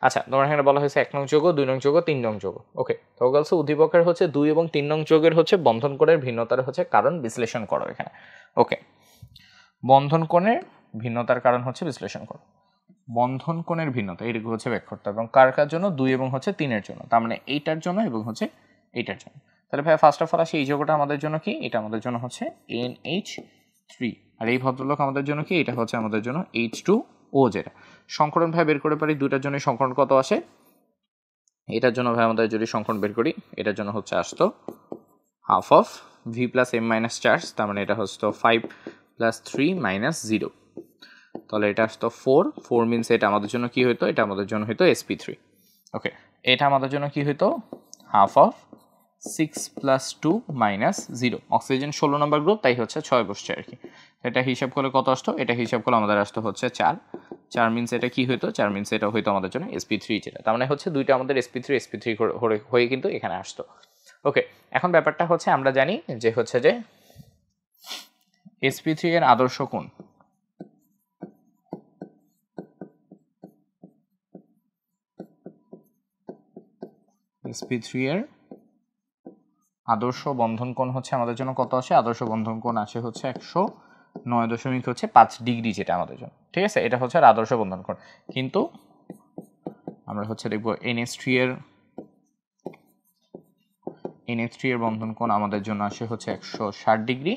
আচ্ছা, তোমার এখানে বলা হয়েছে 1 নং যৌগ, 2 নং যৌগ, 3 নং যৌগ। ওকে, তো বলছে উদ্দীপকের হচ্ছে 2 এবং 3 নং যৌগের হচ্ছে বন্ধন কোণের ভিন্নতার হচ্ছে কারণ বিশ্লেষণ করো এখানে। ওকে, বন্ধন কোণের ভিন্নতার কারণ হচ্ছে বিশ্লেষণ করো। বন্ধন কোণের ভিন্নতা এটুকু হচ্ছে ব্যাখ্যা করতে হবে, এবং কার কার জন্য, 2 এবং হচ্ছে 3 এর জন্য, তার মানে এইটার জন্য এবং হচ্ছে এইটার জন্য। তাহলে ভাই ফার্স্ট অফ অল আসে এই যৌগটা আমাদের জন্য কি, এটা আমাদের জন্য হচ্ছে NH3, আর এই ভদ্রলোক আমাদের জন্য কি, এটা হচ্ছে আমাদের জন্য H2O, যেটা সংকরণ ভাই বের করে পারি, দুটার জন্য সংকরণ কত আসে। এটার জন্য ভাই আমাদের যদি সংকরণ বের করি, এটার জন্য হচ্ছে আসতো half of V plus M minus charge, তার মানে এটা হচ্ছে 5 প্লাস 3 মাইনাস 0, তাহলে এটা আসতো 4 মিনস এটা আমাদের জন্য কি হইতো, এটা আমাদের জন্য হইতো sp3। ওকে, এটা আমাদের জন্য কি হইতো half of 6 plus 2 minus 0, oxygen 16 number group, তাই হচ্ছে 6 বসছে আর কি। এটা হিসাব করলে কত আসতো, এটা হিসাব করলে আমাদের আসতো হচ্ছে 4 মিনস এটা কি হইতো, 4 মিনস এটা হইতো আমাদের জন্য sp3, যেটা তার মানে হচ্ছে দুইটা আমাদের sp3 হয়ে কিন্তু এখানে আসতো। ওকে, এখন ব্যাপারটা হচ্ছে আমরা জানি যে হচ্ছে যে sp3 এর আদর্শ কোণ, sp3 এর আদর্শ বন্ধন কোণ হচ্ছে আমাদের জন্য কত আসে, আদর্শ বন্ধন কোণ আসে হচ্ছে 109.5 ডিগ্রি, যেটা আমাদের জন্য ঠিক আছে। এটা হচ্ছে আদর্শ বন্ধন কোণ, কিন্তু আমরা হচ্ছে দেখব NH3 এর বন্ধন কোণ আমাদের জন্য আসে হচ্ছে 160 ডিগ্রি,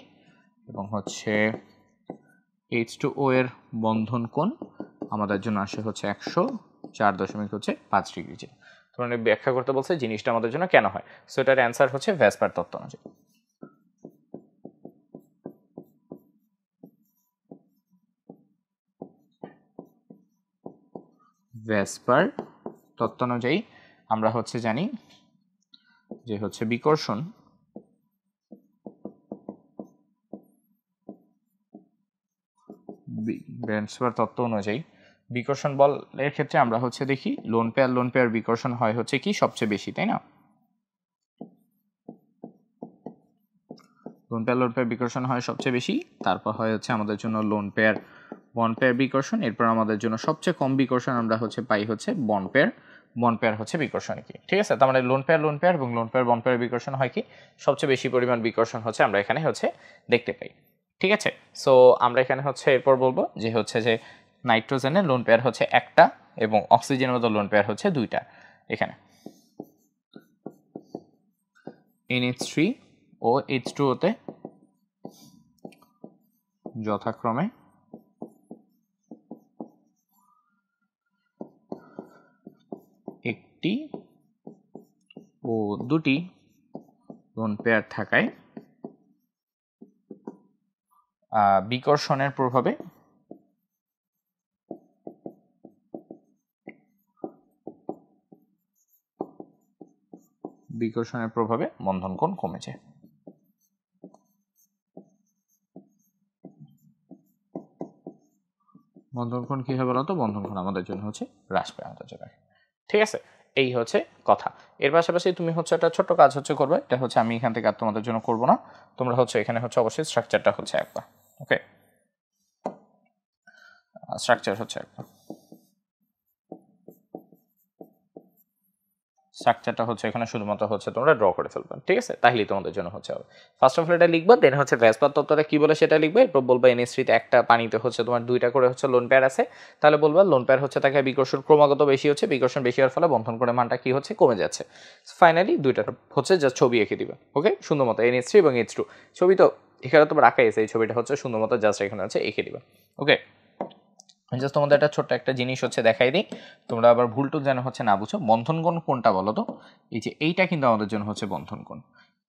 এবং হচ্ছে H2O এর বন্ধন কোণ আমাদের জন্য আসে হচ্ছে 104.5 ডিগ্রি, যেটা তোমরা ব্যাখ্যা করতে বলছে জিনিসটা আমাদের জন্য কেন হয়। সো এটার অ্যান্সার হচ্ছে ভ্যাসপার তত্ত্ব অনুযায়ী। ভ্যাসপার তত্ত্ব অনুযায়ী আমরা হচ্ছে জানি যে হচ্ছে বিকর্ষণ ভ্যাসপার তত্ত্ব অনুযায়ী বিকর্ষণ বলের ক্ষেত্রে আমরা হচ্ছে দেখি লোন পেয়ার বিকর্ষণ হয় হচ্ছে কি সবচেয়ে বেশি, তাই না? লোন পেয়ার বিকর্ষণ হয় সবচেয়ে বেশি, তারপর হয় হচ্ছে আমাদের জন্য লোন পেয়ার বন্ড পেয়ার বিকর্ষণ, এরপর আমাদের জন্য সবচেয়ে কম বিকর্ষণ আমরা হচ্ছে পাই হচ্ছে বন্ড পেয়ার হচ্ছে বিকর্ষণ কি, ঠিক আছে। তার মানে লোন পেয়ার এবং লোন পেয়ার বন্ড পেয়ার বিকর্ষণ হয় কি সবচেয়ে বেশি পরিমাণ বিকর্ষণ হচ্ছে আমরা এখানে হচ্ছে দেখতে পাই, ঠিক আছে। সো আমরা এখানে হচ্ছে এরপর বলবো যে হচ্ছে যে নাইট্রোজেনের লোন পেয়ার হচ্ছে একটা এবং অক্সিজেনের মতো লোন পেয়ার হচ্ছে দুইটা, এখানে NH3 ও H2O তে যথাক্রমে একটি ও দুটি লোন পেয়ার থাকায় বিকর্ষণের প্রভাবে বন্ধন কোণ কমেছে। বন্ধন কোণ কি হবে বলতো? বন্ধন কোণ আমাদের জন্য হচ্ছে হ্রাস পায় আমাদের জন্য। ঠিক আছে, এই হচ্ছে কথা। এর পাশাপাশি তুমি হচ্ছে একটা ছোট্ট কাজ হচ্ছে করবে, এটা হচ্ছে আমি এখান থেকে আর তোমাদের জন্য করবো না, তোমরা হচ্ছে এখানে হচ্ছে অবশ্যই স্ট্রাকচারটা হচ্ছে একবার, ওকে, স্ট্রাকচার হচ্ছে একবার, স্ট্রাকচারটা হচ্ছে এখানে শুধুমাত্র হচ্ছে তোমরা ড্র করে ফেলবে, ঠিক আছে, তাহলেই তোমাদের জন্য হচ্ছে হবে। ফার্স্ট অফ অল এটা লিখবা, দেন হচ্ছে ভ্যাসপার তত্ত্বটা কি বলে সেটা লিখবে, এরপর বলবা NH3 একটা পানিতে হচ্ছে তোমার 2টা করে হচ্ছে লোন পেয়ার আছে, তাহলে বলবা লোন পেয়ার হচ্ছে তাকে বিকর্ষণ ক্রমাগত বেশি হচ্ছে, বিকর্ষণ বেশি হওয়ার ফলে বন্ধন কোণের মানটা কি হচ্ছে? কমে যাচ্ছে। ফাইনালি 2টার হচ্ছে জাস্ট ছবি এঁকে দিবে, ওকে, সুন্দর মতো NH3 এবং H2 ছবি তো এখানে তোমার রাখা আছে, এই ছবিটা হচ্ছে সুন্দর মতো জাস্ট এখানে হচ্ছে এঁকে দিবা, ওকে। জাস্ট তোমাদের একটা ছোট্ট একটা জিনিস হচ্ছে দেখাই দিই, তোমরা আবার ভুলটুক যেন হচ্ছে না বুঝো। বন্ধন কোণ কোনটা বলো তো? এই যে এইটা কিন্তু আমাদের জন্য হচ্ছে বন্ধন কোণ,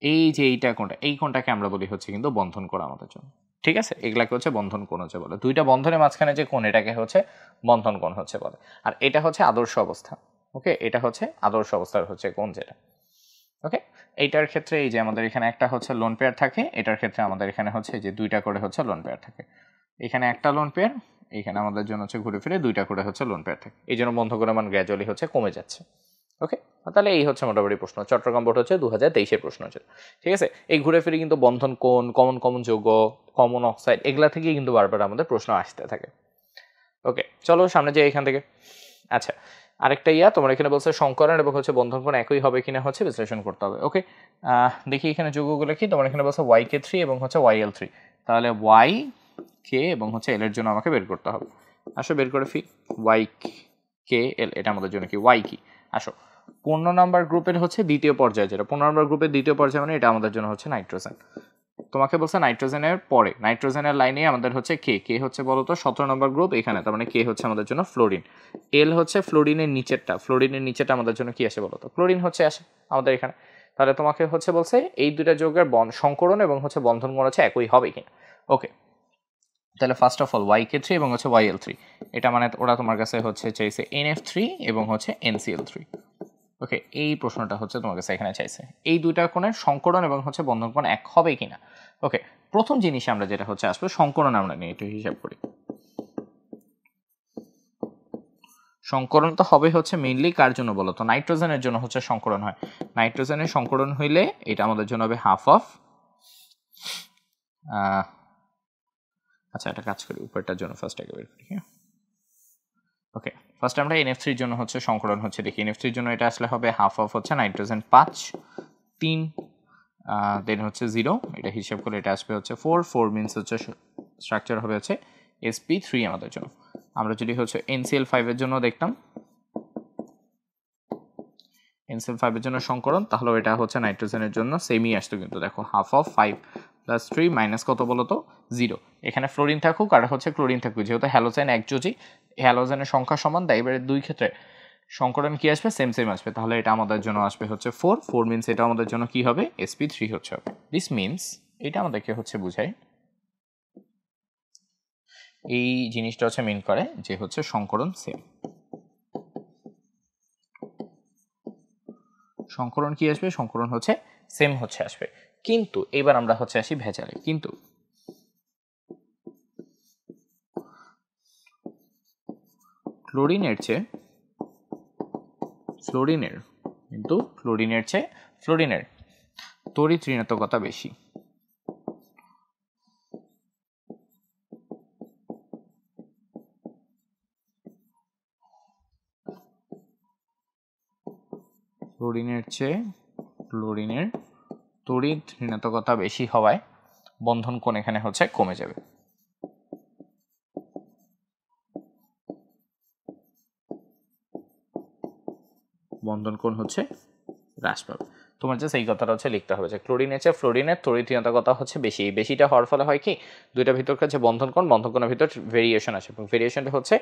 এই যে এইটা কোণটা, এই কোণটাকে আমরা বলি হচ্ছে কিন্তু বন্ধন কোণ আমাদের জন্য, ঠিক আছে, এগুলাকে হচ্ছে বন্ধন কোণ হচ্ছে বলে। দুইটা বন্ধনের মাঝখানে যে কোণ, এটাকে হচ্ছে বন্ধন কোণ হচ্ছে বলে। আর এটা হচ্ছে আদর্শ অবস্থা, ওকে, এটা হচ্ছে আদর্শ অবস্থার হচ্ছে কোণ যেটা, ওকে। এইটার ক্ষেত্রে এই যে আমাদের এখানে একটা হচ্ছে লোন পেয়ার থাকে, এটার ক্ষেত্রে আমাদের এখানে হচ্ছে যে 2টা করে হচ্ছে লোন পেয়ার থাকে, এখানে একটা লোন পেয়ার, এখানে আমাদের জন্য হচ্ছে ঘুরে ফিরে 2টা করে হচ্ছে লোন পেয়ার থাকে, এই জন্য বন্ধন কোণের মান গ্র্যাজুয়ালি হচ্ছে কমে যাচ্ছে, ওকে। তাহলে এই হচ্ছে মোটামুটি প্রশ্ন, চট্টগ্রাম বোর্ড হচ্ছে 2023-এর প্রশ্ন হচ্ছে, ঠিক আছে। এই ঘুরে ফিরে কিন্তু বন্ধন কোণ, কমন কমন যৌগ, কমন অক্সাইড, এগুলা থেকেই কিন্তু বারবার আমাদের প্রশ্ন আসতে থাকে, ওকে। চলো সামনে যাই এখান থেকে। আচ্ছা, আরেকটা তোমার এখানে বলছে সংকরণ এবং হচ্ছে বন্ধন কোণ একই হবে কিনা হচ্ছে বিশ্লেষণ করতে হবে, ওকে। দেখি এখানে যৌগগুলো কি, তোমার এখানে বলছে YK3 এবং হচ্ছে YL3, তাহলে YK এবং হচ্ছে L এর জন্য আমাকে বের করতে হবে। আসো বের করে YKL, এটা আমাদের জন্য কি Y কি, আসো 15 নাম্বার গ্রুপের হচ্ছে দ্বিতীয় পর্যায়ে, যেটা 15 নাম্বার গ্রুপের দ্বিতীয় পর্যায়ে মানে এটা আমাদের জন্য হচ্ছে নাইট্রোজেন। তোমাকে বলছে নাইট্রোজেনের পরে, নাইট্রোজেনের লাইনে আমাদের হচ্ছে কে হচ্ছে বলতো 17 নম্বর গ্রুপ এখানে, তার মানে কে হচ্ছে আমাদের জন্য ফ্লোরিন, এল হচ্ছে ফ্লোরিনের নিচেরটা আমাদের জন্য কি আসে বলতো? ক্লোরিন হচ্ছে আসে আমাদের এখানে। তাহলে তোমাকে হচ্ছে বলছে এই দুইটা যৌগের সংকরণ এবং হচ্ছে বন্ধন কোণ হচ্ছে একই হবে কিনা, ওকে। তাহলে ফার্স্ট অফ অল YK3 এবং হচ্ছে YL3, এটা মানে ওরা তোমার কাছে হচ্ছে চাইছে NF3 এবং হচ্ছে NCl3, ওকে। এই প্রশ্নটা হচ্ছে তোমার কাছে এখানে চাইছে এই দুইটা কোণের সংকরণ এবং হচ্ছে বন্ধন কোণ এক হবে কিনা, ওকে। প্রথম জিনিস আমরা যেটা হচ্ছে আসবে সংকরণ, আমরা নিয়ে একটু হিসাব করি। সংকরণ তো হবে হচ্ছে মেইনলি কার জন্য বলো তো? নাইট্রোজেনের জন্য হচ্ছে সংকরণ হয়। নাইট্রোজেনের সংকরণ হইলে এটা আমাদের জন্য হবে হাফ অফ, আচ্ছা একটা কাজ করি, উপরটার জন্য ফার্স্ট আগে বের করি, হ্যাঁ, ওকে। ফার্স্ট আমরা NF3 জন্য হচ্ছে সংকরণ হচ্ছে দেখি, NF3 জন্য এটা আসলে হবে হাফ অফ হচ্ছে নাইট্রোজেন 5 3 দেন হচ্ছে 0, এটা হিসাব করে এটা আসবে হচ্ছে 4 মিনস হচ্ছে স্ট্রাকচার হবে হচ্ছে sp3 আমাদের জন্য। আমরা যদি হচ্ছে NCl5 এর জন্য দেখতাম, NCl5 এর জন্য সংকরণ, তাহলে এটা হচ্ছে নাইট্রোজেনের জন্য সেমই আসতো, কিন্তু দেখো হাফ অফ 5 প্লাস 3 মাইনাস কত বলো তো 0, এখানে ফ্লোরিন থাকুক আর হচ্ছে ক্লোরিন থাকুক, যেহেতু হ্যালোজেন একযোজি, হ্যালোজেনের সংখ্যা সমান, তাই এবারে দুই ক্ষেত্রে সংকরণ কি আসবে? সেম আসবে, তাহলে এটা আমাদের জন্য আসবে হচ্ছে 4 মিনস এটা আমাদের জন্য কি হবে? sp3 হচ্ছে হবে। দিস মিনস এটা আমাদেরকে হচ্ছে বুঝায়, এই জিনিসটা হচ্ছে মিন করে যে হচ্ছে সংকরণ সেম, সংকরণ কি আসবে? সংকরণ হচ্ছে সেম হচ্ছে আসবে। কিন্তু এবার আমরা হচ্ছে আসি ভেজালে, কিন্তু ফ্লোরিনের চেয়ে ফ্লোরিনের তড়িৎ ঋণাত্মকতা বেশি। ফ্লোরিনের তড়িৎ ঋণাত্মকতা বেশি হওয়ায় বন্ধন কোণ এখানে হচ্ছে কমে যাবে। বন্ধন কোণ হচ্ছে হ্রাস পাবে। তোমার জাস্ট এই কথাটা হচ্ছে লিখতে হবে যে ক্লোরিনের চেয়ে ফ্লোরিনের তড়িৎহীনতা হচ্ছে বেশি। এই বেশিটা হওয়ার ফলে হয় কি, দুইটা ভিতরকার যে বন্ধনকোণের ভিতর ভেরিয়েশন আসে, এবং ভেরিয়েশনটা হচ্ছে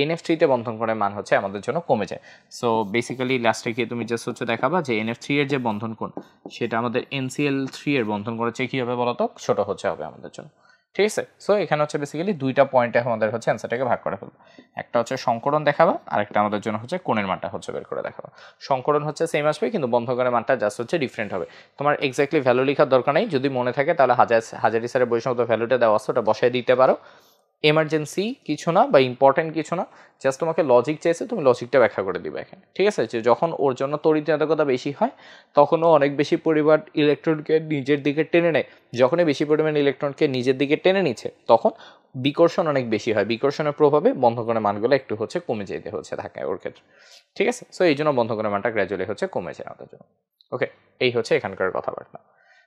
NF3-তে বন্ধনকোণের মান হচ্ছে আমাদের জন্য কমে যায়। সো বেসিক্যালি লাস্টে গিয়ে তুমি জাস্ট হচ্ছে দেখাবা যে NF3 এর যে বন্ধনকোণ সেটা আমাদের NCl3 এর বন্ধনকোণের চেয়ে কী হবে বলতো, ছোটো হচ্ছে হবে আমাদের জন্য। ঠিক আছে, সো এখানে হচ্ছে বেসিক্যালি দুইটা পয়েন্টে আমাদের হচ্ছে অ্যান্সারটাকে ভাগ করে ফেলবো। একটা হচ্ছে সংকরণ দেখাবা, আরেকটা আমাদের জন্য হচ্ছে কোণের মানটা হচ্ছে বের করে দেখাবা। সংকরণ হচ্ছে সেম আসবে, কিন্তু বন্ধকোণের মানটা জাস্ট হচ্ছে ডিফারেন্ট হবে। তোমার এক্স্যাক্টলি ভ্যালু লেখার দরকার নেই, যদি মনে থাকে তাহলে হাজারি স্যারের বই সমস্ত ভ্যালুটা দেওয়া আছে ওটা বসায় দিতে পারো। এমার্জেন্সি কিছু না বা ইম্পর্টেন্ট কিছু না, জাস্ট তোমাকে লজিক চাইছে, তুমি লজিকটা ব্যাখ্যা করে দিবে এখানে। ঠিক আছে, যে যখন ওর জন্য তড়িৎহীনতা বেশি হয় তখনও অনেক বেশি পরিমাণ ইলেকট্রনকে নিজের দিকে টেনে নেয়। যখনই বেশি পরিমাণ ইলেকট্রনকে নিজের দিকে টেনে নিচ্ছে তখন বিকর্ষণ অনেক বেশি হয়, বিকর্ষণের প্রভাবে বন্ধকোণের মানগুলো একটু হচ্ছে কমে যেতে হচ্ছে থাকে ওর ক্ষেত্রে। ঠিক আছে, সো এই জন্য বন্ধকোণের মানটা গ্র্যাজুয়ালি হচ্ছে কমে যায় আমাদের জন্য। ওকে, এই হচ্ছে এখানকার কথাবার্তা।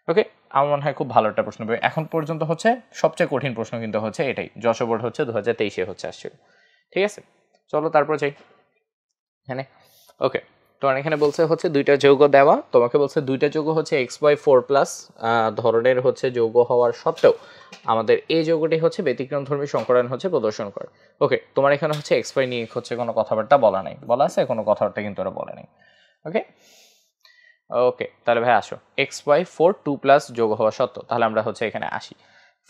ওকে, আমার মনে হয় খুব ভালো একটা প্রশ্ন পেয়ে এখন পর্যন্ত হচ্ছে সবচেয়ে কঠিন প্রশ্ন কিন্তু হচ্ছে এটাই, যশোর বোর্ড হচ্ছে 2023-এ হচ্ছে আসছিল। ঠিক আছে, চলো তারপর যাই এখানে। ওকে, তোমার এখানে বলছে হচ্ছে দুইটা যৌগ দেওয়া, তোমাকে বলছে দুইটা যৌগ হচ্ছে XY4+ ধরনের হচ্ছে যৌগ হওয়ার সত্ত্বেও আমাদের এই যৌগটি হচ্ছে ব্যতিক্রমধর্মী সংকরায়ন হচ্ছে প্রদর্শন করে। ওকে, তোমার এখানে হচ্ছে XY নিয়ে হচ্ছে কোনো কথাবার্তা বলা নাই, বলা আছে কোনো কথাবার্তা কিন্তু ওরা বলে নাই। ওকে ওকে, তাহলে ভাই আসো, XY4 2+ যোগ হওয়া সত্ত্বেও তাহলে আমরা হচ্ছে এখানে আসি।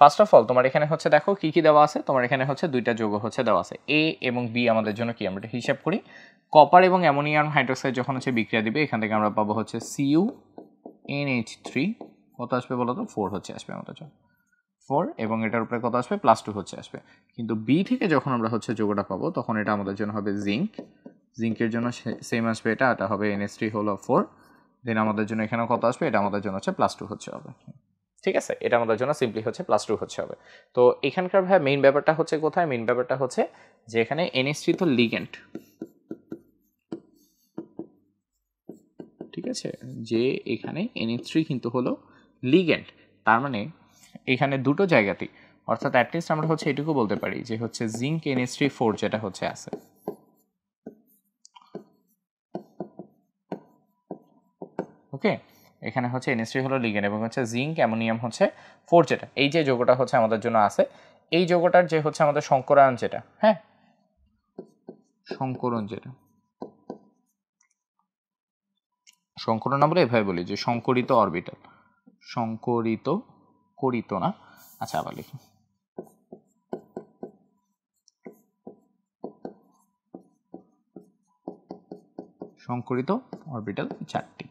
ফার্স্ট অফ অল তোমার এখানে হচ্ছে দেখো কি কি দেওয়া আছে, তোমার এখানে হচ্ছে দুইটা যৌগ হচ্ছে দেওয়া আছে, A এবং B আমাদের জন্য কি, আমরা হিসাব করি। কপার এবং অ্যামোনিয়াম হাইড্রোক্সাইড যখন হচ্ছে বিক্রিয়া দিবে এখান থেকে আমরা পাবো হচ্ছে CuNH3, কত আসবে বলো তো, 4 হচ্ছে আসবে আমাদের জন্য 4, এবং এটার উপরে কত আসবে, +2 হচ্ছে আসবে। কিন্তু B থেকে যখন আমরা হচ্ছে যৌগটা পাবো তখন এটা আমাদের জন্য হবে জিঙ্ক, জিঙ্কের জন্য সেম আসবে, এটা হবে NH3 হলো 4, দেন আমাদের জন্য এখানে কত আসবে, এটা আমাদের জন্য হচ্ছে +2 হচ্ছে হবে। ঠিক আছে, এটা আমাদের জন্য সিম্পলি হচ্ছে +2 হচ্ছে হবে। তো এখানকার ভাই মেইন ব্যাপারটা হচ্ছে কোথায়, মেইন ব্যাপারটা হচ্ছে যে এখানে NH3 তো লিগ্যান্ড, ঠিক আছে, যে এখানে NH3 কিন্তু হলো লিগ্যান্ড, তার মানে এখানে দুটো জায়গাতেই, অর্থাৎ অ্যাটলিস্ট আমরা হচ্ছে এটুকু বলতে পারি যে হচ্ছে জিঙ্ক NH3 4 যেটা হচ্ছে আছে, ওকে, এখানে হচ্ছে NH3 হলো লিগ্যান্ড এবং হচ্ছে জিঙ্ক অ্যামোনিয়াম হচ্ছে 4 যেটা, এই যে যৌগটা হচ্ছে আমাদের জন্য আছে, এই যৌগটার যে হচ্ছে আমাদের সংকরায়ন যেটা, হ্যাঁ সংকরণ যেটা, সংকরণ না বলে এভাবে বলি যে সংকরিত অরবিটাল, করিত না, আচ্ছা আবার লিখি, সংকরিত অরবিটাল 4টি,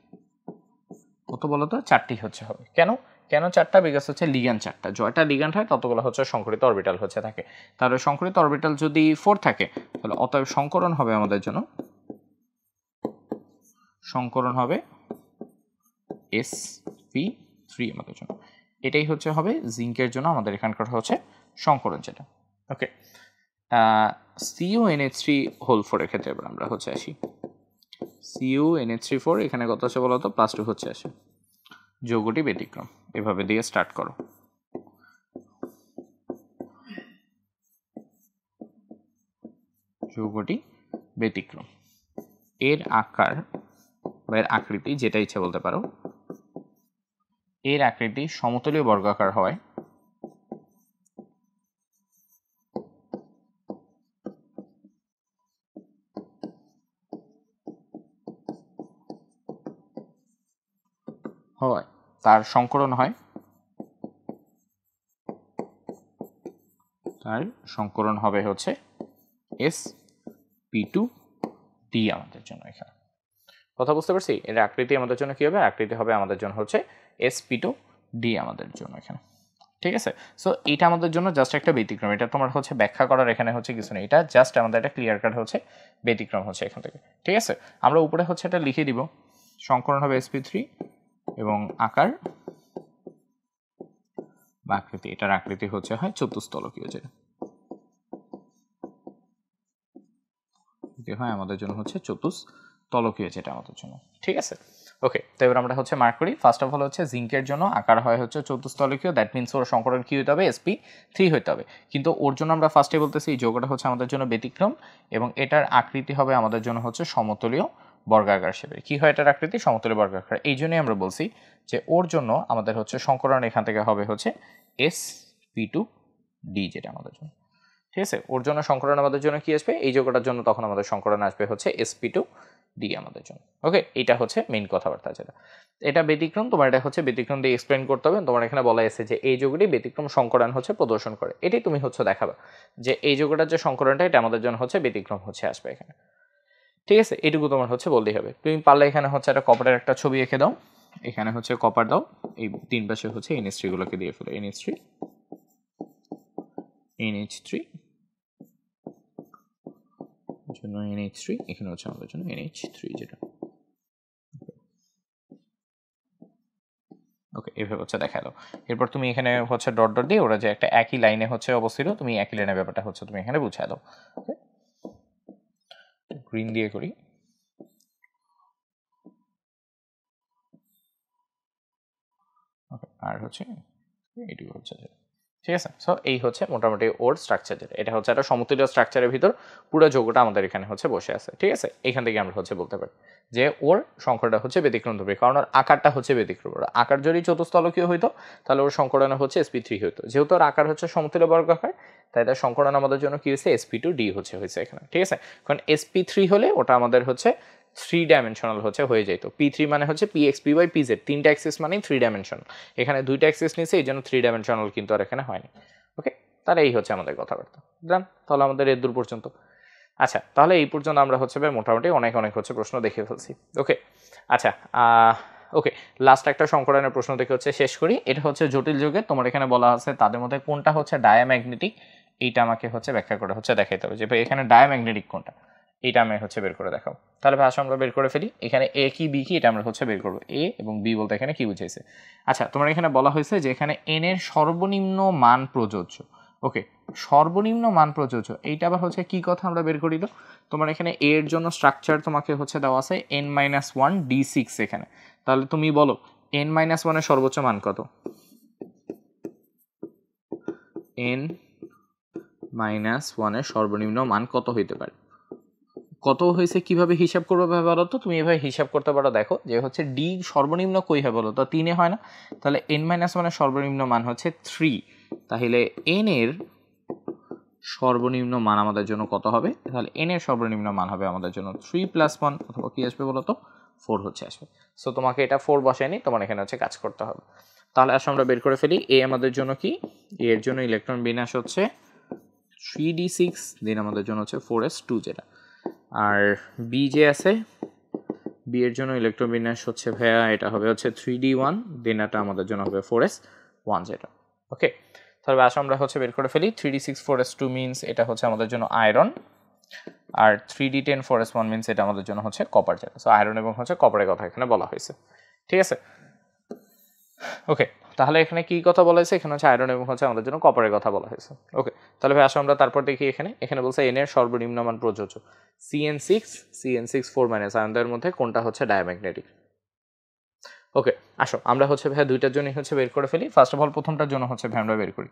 কত বলো তো, 4টি হচ্ছে হবে। কেন 4টা, বিকজ হচ্ছে লিগ্যান্ড 4টা, জয়টা লিগ্যান্ড হয় ততগুলো হচ্ছে সংকরিত অরবিটাল হচ্ছে থাকে, তাহলে সংকরিত অরবিটাল যদি 4 থাকে তাহলে অতএব সংকরণ হবে আমাদের জন্য, সংকরণ হবে sp3 আমাদের জন্য, এটাই হচ্ছে হবে জিঙ্কের জন্য আমাদের এখানকার হচ্ছে সংকরণ যেটা। ওকে, CuNH3 হোল 4 এর ক্ষেত্রে এবার আমরা হচ্ছে আসি, CuNH3 4 এখানে কত আছে বলতো, +2 হচ্ছে আসে, যৌগটি ব্যতিক্রম, এভাবে দিয়ে স্টার্ট করো। যৌগটি ব্যতিক্রম, এর আকার বা এর আকৃতি যেটা ইচ্ছে বলতে পারো, এর আকৃতি সমতলীয় বর্গাকার হয়, তার সংকরণ হয়, তার সংকরণ হবে হচ্ছে sp2d আমাদের জন্য। এখানে কথা বুঝতে পারছি, এর আকৃতি আমাদের জন্য কি হবে, আকৃতি হবে আমাদের জন্য হচ্ছে sp2d আমাদের জন্য এখানে। ঠিক আছে, সো এটা আমাদের জন্য জাস্ট একটা ব্যতিক্রম, এটা তোমার হচ্ছে ব্যাখ্যা করার এখানে হচ্ছে কিছু নেই, এটা জাস্ট আমাদের একটা ক্লিয়ার কাট হচ্ছে ব্যতিক্রম হচ্ছে এখান থেকে। ঠিক আছে, আমরা উপরে হচ্ছে এটা লিখে দিব, সংকরণ হবে sp3 এবং আকার বা আকৃতি, এটার আকৃতি হচ্ছে হয় চতুস্তলকীয়, যেটা হয় আমাদের জন্য হচ্ছে চতুস্তলকীয়, যেটা আমাদের জন্য। ঠিক আছে, ওকে, তো এবার আমরা হচ্ছে মার্ক করি। ফার্স্ট অফ অল হচ্ছে জিঙ্কের জন্য আকার হয় হচ্ছে চতুস্তলকীয়, দ্যাট মিনস ওর সংকরণ কি হতে হবে, sp3 হতে হবে, কিন্তু ওর জন্য আমরা ফার্স্টে বলতেছি এই যৌগটা হচ্ছে আমাদের জন্য ব্যতিক্রম এবং এটার আকৃতি হবে আমাদের জন্য হচ্ছে সমতলীয় বর্গাকার শেপের। কি হয় এটার আকৃতি? সমতুল্য বর্গাকার। এই জন্যই আমরা বলছি যে ওর জন্য আমাদের হচ্ছে সংকরণ এখান থেকে হবে হচ্ছে sp2d যেটা আমাদের জন্য, ঠিক আছে। ওর জন্য সংকরণ আমাদের জন্য কি আসবে? এই যোগটার জন্য তখন আমাদের সংকরণ আসবে হচ্ছে sp2d আমাদের জন্য। ওকে, এটা হচ্ছে মেইন কথাবার্তা যেটা। এটা ব্যতিক্রম, তোমার এটা হচ্ছে ব্যতিক্রম দিয়ে এক্সপ্লেন করতে হবে। তোমার এখানে বলা আছে যে এই যোগটি ব্যতিক্রম সংকরণ হচ্ছে প্রদর্শন করে, এটাই তুমি হচ্ছে দেখাবা যে এই যোগটার যে সংকরণটা এটা আমাদের জন্য হচ্ছে ব্যতিক্রম হচ্ছে আসবে এখানে, ঠিক আছে। এটুকু তোমার হচ্ছে বলতেই হবে। তুমি পারলে এখানে হচ্ছে একটা কপারের একটা ছবি এঁকে দাও, এখানে হচ্ছে কপার দাও, এই তিন পাশে হচ্ছে NH3 গুলোকে দিয়ে ফেলো, NH3 জন্য NH3, এখানে হচ্ছে আমাদের জন্য NH3 যেটা। ওকে, এভাবে হচ্ছে দেখা দাও। এরপর তুমি এখানে হচ্ছে ডট ডট দিয়ে ওরা যে একটা একই লাইনে হচ্ছে অবস্থিত, তুমি একই লাইনের ব্যাপারটা হচ্ছে তুমি এখানে বুঝায় দাও। ওকে, গ্রিন দিয়ে করি। ওকে, আর হচ্ছে এইটুকু হচ্ছে, ঠিক আছে। সো এই হচ্ছে মোটামুটি ওর স্ট্রাকচার যেটা, এটা হচ্ছে একটা সমতুল্য স্ট্রাকচারের ভিতর পুরো যোগটা আমাদের এখানে হচ্ছে বসে আছে, ঠিক আছে। এখান থেকে আমরা হচ্ছে বলতে পারি যে ওর সংখ্যাটা হচ্ছে ব্যতিক্রম ধরবে, কারণ ওর আকারটা হচ্ছে ব্যতিক্রম। ওর আকার যদি চতুস্থলকীয় হইতো তাহলে ওর সংকরণ হচ্ছে sp3 হইতো, যেহেতু ওর আকার হচ্ছে সমতুল্য বর্গাকার তাই তার সংকরণ আমাদের জন্য কি হয়েছে? sp2d হচ্ছে এখানে, ঠিক আছে। কারণ sp3 হলে ওটা আমাদের হচ্ছে 3 ডাইমেনশনাল হচ্ছে হয়ে যেত। p3 মানে হচ্ছে px py pz, তিনটা অ্যাক্সিস মানেই 3 ডাইমেনশনাল। এখানে দুইটা অ্যাক্সিস নিয়েছে এই জন্য 3 ডাইমেনশনাল কিন্তু আর এখানে হয়নি। ওকে, তাহলে এই হচ্ছে আমাদের কথাবার্তা, বুঝলাম? তাহলে আমাদের এর দূর পর্যন্ত। আচ্ছা, তাহলে এই পর্যন্ত আমরা হচ্ছে মোটামুটি অনেক হচ্ছে প্রশ্ন দেখে ফেলছি। ওকে, আচ্ছা, ওকে, লাস্ট একটা সংকরণের প্রশ্ন দেখে হচ্ছে শেষ করি। এটা হচ্ছে জটিল যোগে, তোমার এখানে বলা আছে তাদের মধ্যে কোনটা হচ্ছে ডায়াম্যাগনেটিক, এইটা আমাকে হচ্ছে ব্যাখ্যা করে হচ্ছে দেখাইতে হবে যে ভাই এখানে ডায়াম্যাগনেটিক কোনটা, এটা আমি হচ্ছে বের করে দেখাবো। তাহলে ভাই আসলে আমরা বের করে ফেলি। এখানে এ কি বি কি এটা আমরা হচ্ছে বের করবো। এ এবং বি বলতে এখানে কি বুঝাইছে? আচ্ছা, তোমার এখানে বলা হয়েছে যে এখানে এন এর সর্বনিম্ন মান প্রযোজ্য। ওকে, সর্বনিম্ন মান প্রযোজ্য, এইটা আবার হচ্ছে কি কথা আমরা বের করি তো। তোমার এখানে এ এর জন্য স্ট্রাকচার তোমাকে হচ্ছে দেওয়া আছে n-1 d6 এখানে। তাহলে তুমি বলো n-1 এর সর্বোচ্চ মান কত? n-1 এর সর্বনিম্ন মান কত হইতে পারে? কত হয়েছে কিভাবে হিসাব করবে বলো তো? তুমি এভাবে হিসাব করতে পারো, দেখো যে হচ্ছে ডি সর্বনিম্ন কই হয় বলো তো? 3 হয় না? তাহলে n-1 এর সর্বনিম্ন মান হচ্ছে 3। তাহলে n এর সর্বনিম্ন মান আমাদের জন্য কত হবে? তাহলে n এর সর্বনিম্ন মান হবে আমাদের জন্য 3 + 1 অথবা কি আসবে বলো তো? 4 হচ্ছে আসবে। সো তোমাকে এটা 4 বসায়নি, তোমার এখানে হচ্ছে কাজ করতে হবে। তাহলে আসলে আমরা বের করে ফেলি এ আমাদের জন্য কি? এর জন্য ইলেকট্রন বিন্যাস হচ্ছে 3d6, দেন আমাদের জন্য হচ্ছে 4s2 যেটা। আর বি যে আছে, বি এর জন্য ইলেকট্রন বিন্যাস হচ্ছে ভাইয়া এটা হবে হচ্ছে 3d1, দেন এটা আমাদের জন্য হবে 4s1 যেটা। ওকে, তাহলে আসলে আমরা হচ্ছে বের করে ফেলি 3d6 4s2 মিনস এটা হচ্ছে আমাদের জন্য আয়রন, আর 3d10 4s1 মিনস এটা আমাদের জন্য হচ্ছে কপার যেটা। সো আয়রন এবং হচ্ছে কপারের কথা এখানে বলা হয়েছে, ঠিক আছে। ওকে, তাহলে এখানে কি কথা বলা হয়েছে? এখানে হচ্ছে আয়রন এবং হচ্ছে আমাদের জন্য কপারের কথা বলা হয়েছে। ওকে, তাহলে ভাই আসো আমরা তারপর দেখি এখানে বলছে এন এর সর্বনিম্ন মান প্রযোজ্য CN6 4 আয়নদের মধ্যে কোনটা হচ্ছে ডায়াম্যাগনেটিক। ওকে, আসো আমরা হচ্ছে ভাই দুইটার জন্যই হচ্ছে বের করে ফেলি। ফার্স্ট অফ অল প্রথমটার জন্য হচ্ছে ভাই আমরা বের করি।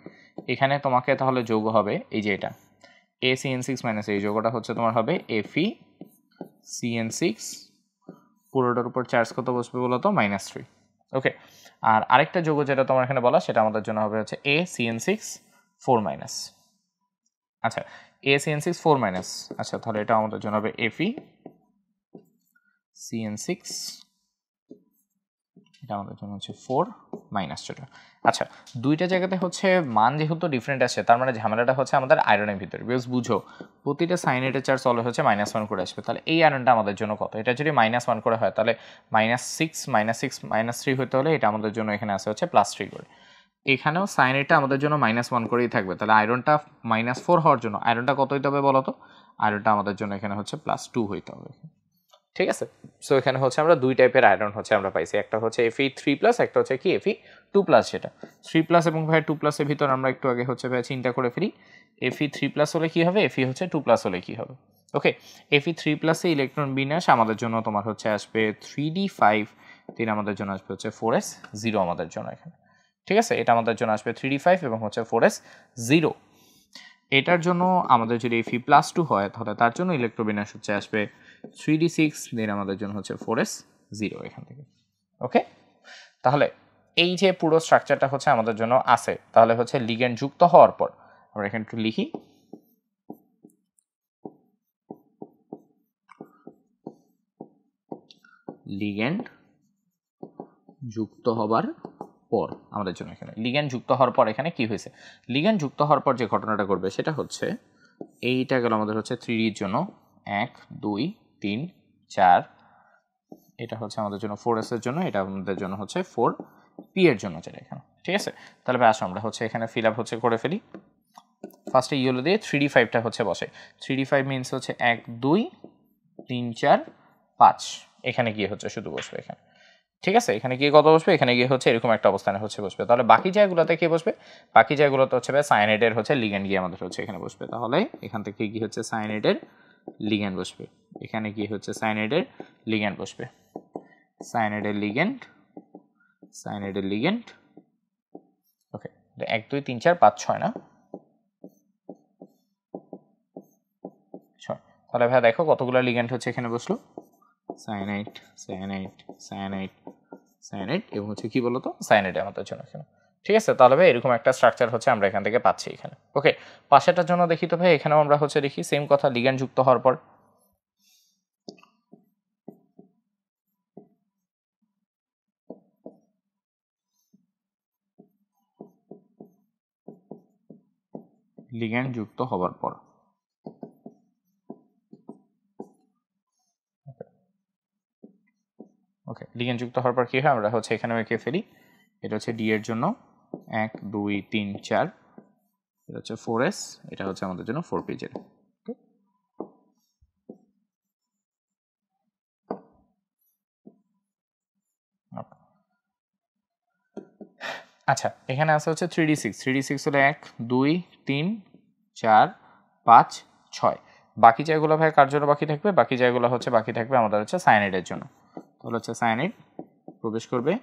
এখানে তোমাকে তাহলে যৌগ হবে এই যে এটা ACN6 এই যৌগটা হচ্ছে তোমার হবে FeCN6, পুরোটার উপর চার্জ কত বসবে বলো তো? -3। ওকে, আর আরেকটা যৌগ যেটা তোমার এখানে বলা সেটা আমাদের জন্য হবে হচ্ছে ACN6 4-। আচ্ছা, ACN6 4-, আচ্ছা তাহলে এটা আমাদের জন্য হবে FeCN6, এটা আমাদের জন্য হচ্ছে 4- যেটা। আচ্ছা, দুইটা জায়গাতে হচ্ছে মান যেহেতু ডিফারেন্ট আছে তার মানে ঝামেলাটা হচ্ছে আমাদের আয়রনের ভিতরে। বিকজ বুঝো প্রতিটা সাইনেটের চার্জ অলওয়েজ হচ্ছে -1 করে আসবে। তাহলে এই আয়রনটা আমাদের জন্য কত? এটা যদি -1 করে হয় তাহলে -6 হতে হলে এটা আমাদের জন্য এখানে আসে হচ্ছে +3 করে। এখানেও সাইনেটটা আমাদের জন্য -1 করেই থাকবে। তাহলে আয়রনটা -4 হওয়ার জন্য আয়রনটা কত হইতে হবে বলো তো? আয়রনটা আমাদের জন্য এখানে হচ্ছে +2 হইতে হবে, ঠিক আছে। সো এখানে হচ্ছে আমরা দুই টাইপের আয়রন হচ্ছে আমরা পাইছি, একটা হচ্ছে Fe3+, একটা হচ্ছে কি Fe2+। যেটা 3+ এবং ভাই 2+ এর ভিতর আমরা একটু আগে হচ্ছে ভাই চিন্তা করে ফেলি Fe3+ হলে কি হবে, Fe হচ্ছে 2+ হলে কি হবে। ওকে, Fe3+ এ ইলেকট্রন বিন্যাস আমাদের জন্য তোমার হচ্ছে আসবে 3d5, দেন আমাদের জন্য আসবে হচ্ছে 4s0 আমাদের জন্য এখানে, ঠিক আছে। এটা আমাদের জন্য আসবে 3d5 এবং হচ্ছে 4s0। এটার জন্য আমাদের যদি Fe+2 হয় তাহলে তার জন্য ইলেকট্রন বিন্যাস হচ্ছে আসবে 3d6 দেন আমাদের জন্য হচ্ছে 4s0 এখান থেকে। ওকে, তাহলে এই যে পুরো স্ট্রাকচারটা হচ্ছে আমাদের জন্য আছে, তাহলে হচ্ছে লিগ্যান্ড যুক্ত হওয়ার পর আমরা এখানে একটু লিখি, লিগ্যান্ড যুক্ত হবার পর আমাদের জন্য এখানে লিগ্যান্ড যুক্ত হওয়ার পর এখানে কি হয়েছে, লিগ্যান্ড যুক্ত হওয়ার পর যে ঘটনাটা ঘটবে সেটা হচ্ছে এইটা গেল আমাদের হচ্ছে 3D এর জন্য 1 2 3 4, এটা হচ্ছে আমাদের জন্য 4s এর জন্য, এটা আমাদের জন্য হচ্ছে 4p এর জন্য যেটা এখানে। ঠিক আছে, তাহলে আসো আমরা হচ্ছে এখানে ফিল আপ হচ্ছে করে ফেলি। ফার্স্টে ইয়েলো দিয়ে 3d5টা হচ্ছে বসে, 3d5 মিনস হচ্ছে 1 2 3 4 5, এখানে গিয়ে হচ্ছে শুধু বসবে এখানে। ঠিক আছে, এখানে গিয়ে কত বসবে, এখানে গিয়ে হচ্ছে এরকম একটা অবস্থানে হচ্ছে বসবে। তাহলে বাকি জায়গাগুলোতে কি বসবে, বাকি জায়গাগুলোতে হচ্ছে সায়ানাইডের হচ্ছে লিগ্যান্ড গিয়ে আমাদের হচ্ছে এখানে বসবে। তাহলে এখান থেকে গিয়ে হচ্ছে সায়ানাইডের লিগ্যান্ড বসবে, এখানে গিয়ে হচ্ছে সায়ানাইডের লিগ্যান্ড বসবে, সায়ানাইডের লিগ্যান্ড, সায়ানাইডের লিগ্যান্ড। ওকে, 1 2 3 4 5 6 না 6, তাহলে ভাই দেখো কতগুলো লিগ্যান্ড হচ্ছে এখানে বসলো, সায়ানাইড সায়ানাইড সায়ানাইড সায়ানাইড এবং হচ্ছে কি বলতো সায়ানাইড আমাদের জন্য এখানে। ঠিক আছে, তাহলে ভাই এরকম একটা স্ট্রাকচার হচ্ছে আমরা এখান থেকে পাচ্ছি এখানে। ওকে, পাশেরটার জন্য দেখি তো ভাই, এখানেও আমরা হচ্ছে দেখি সেম কথা, লিগ্যান্ড যুক্ত হওয়ার পর লিগ্যান্ড যুক্ত হওয়ার পর ওকে, লিগ্যান্ড যুক্ত হওয়ার পর কি হয়, আমরা হচ্ছে এখানে এঁকে ফেলি। এটা হচ্ছে ডি এর জন্য 1 2 3 4, এটা হচ্ছে 4s, এটা হচ্ছে আমাদের জন্য 4p এর। আচ্ছা, এখানে আছে হচ্ছে 3d6, 3d6 হলো 1 2 3 4 5 6, বাকি জায়গাগুলো ভাই কার জন্য বাকি থাকবে, বাকি জায়গাগুলো হচ্ছে বাকি থাকবে আমাদের হচ্ছে সায়ানাইডের জন্য। তাহলে হচ্ছে সায়ানাইড প্রবেশ করবে,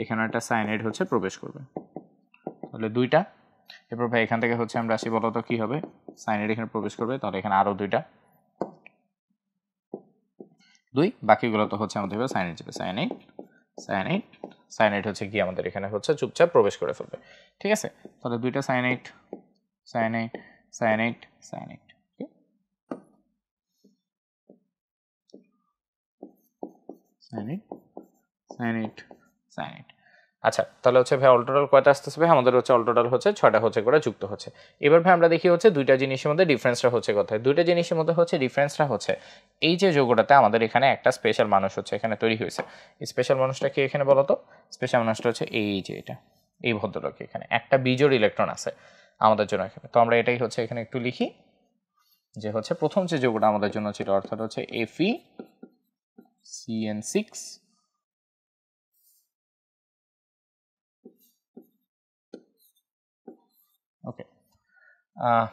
এখানে একটা সায়ানাইড হচ্ছে প্রবেশ করবে, তাহলে দুইটা। এরপর ভাই এখান থেকে হচ্ছে আমরা আসি, বলতো কি হবে, সায়ানাইড এখানে প্রবেশ করবে, তাহলে এখানে আরো দুইটা 2, বাকিগুলো তো হচ্ছে আমাদের সায়ানাইড যাবে, সায়ানাইড সায়ানাইড সায়ানাইড হচ্ছে কি আমাদের এখানে হচ্ছে চুপচাপ প্রবেশ করে ফেলবে। ঠিক আছে, তাহলে দুইটা cyanide cyanide cyanide cyanide cyanide cyanide cyanide. আচ্ছা, তাহলে হচ্ছে ভাই অল টোটাল কয়টা আসতেছে ভাই, আমাদের হচ্ছে অল টোটাল হচ্ছে 6টা হচ্ছে করে যুক্ত হচ্ছে। এবার ভাই আমরা দেখি হচ্ছে দুইটা জিনিসের মধ্যে ডিফারেন্সটা হচ্ছে কোথায়, দুইটা জিনিসের মধ্যে হচ্ছে ডিফারেন্সটা হচ্ছে এই যে যৌগটাতে আমাদের এখানে একটা স্পেশাল মানুষ হচ্ছে এখানে তৈরি হয়েছে। এই স্পেশাল মানুষটা কি এখানে বলতো, স্পেশাল মানুষটা হচ্ছে এই যে এটা, এই ভদ্রলোক, এখানে একটা বিজোড় ইলেকট্রন আছে আমাদের জন্য এখানে। তো আমরা এটাই হচ্ছে এখানে একটু লিখি যে হচ্ছে প্রথম যে যৌগটা আমাদের জন্য ছিল, অর্থাৎ হচ্ছে FeCN6, ওকে,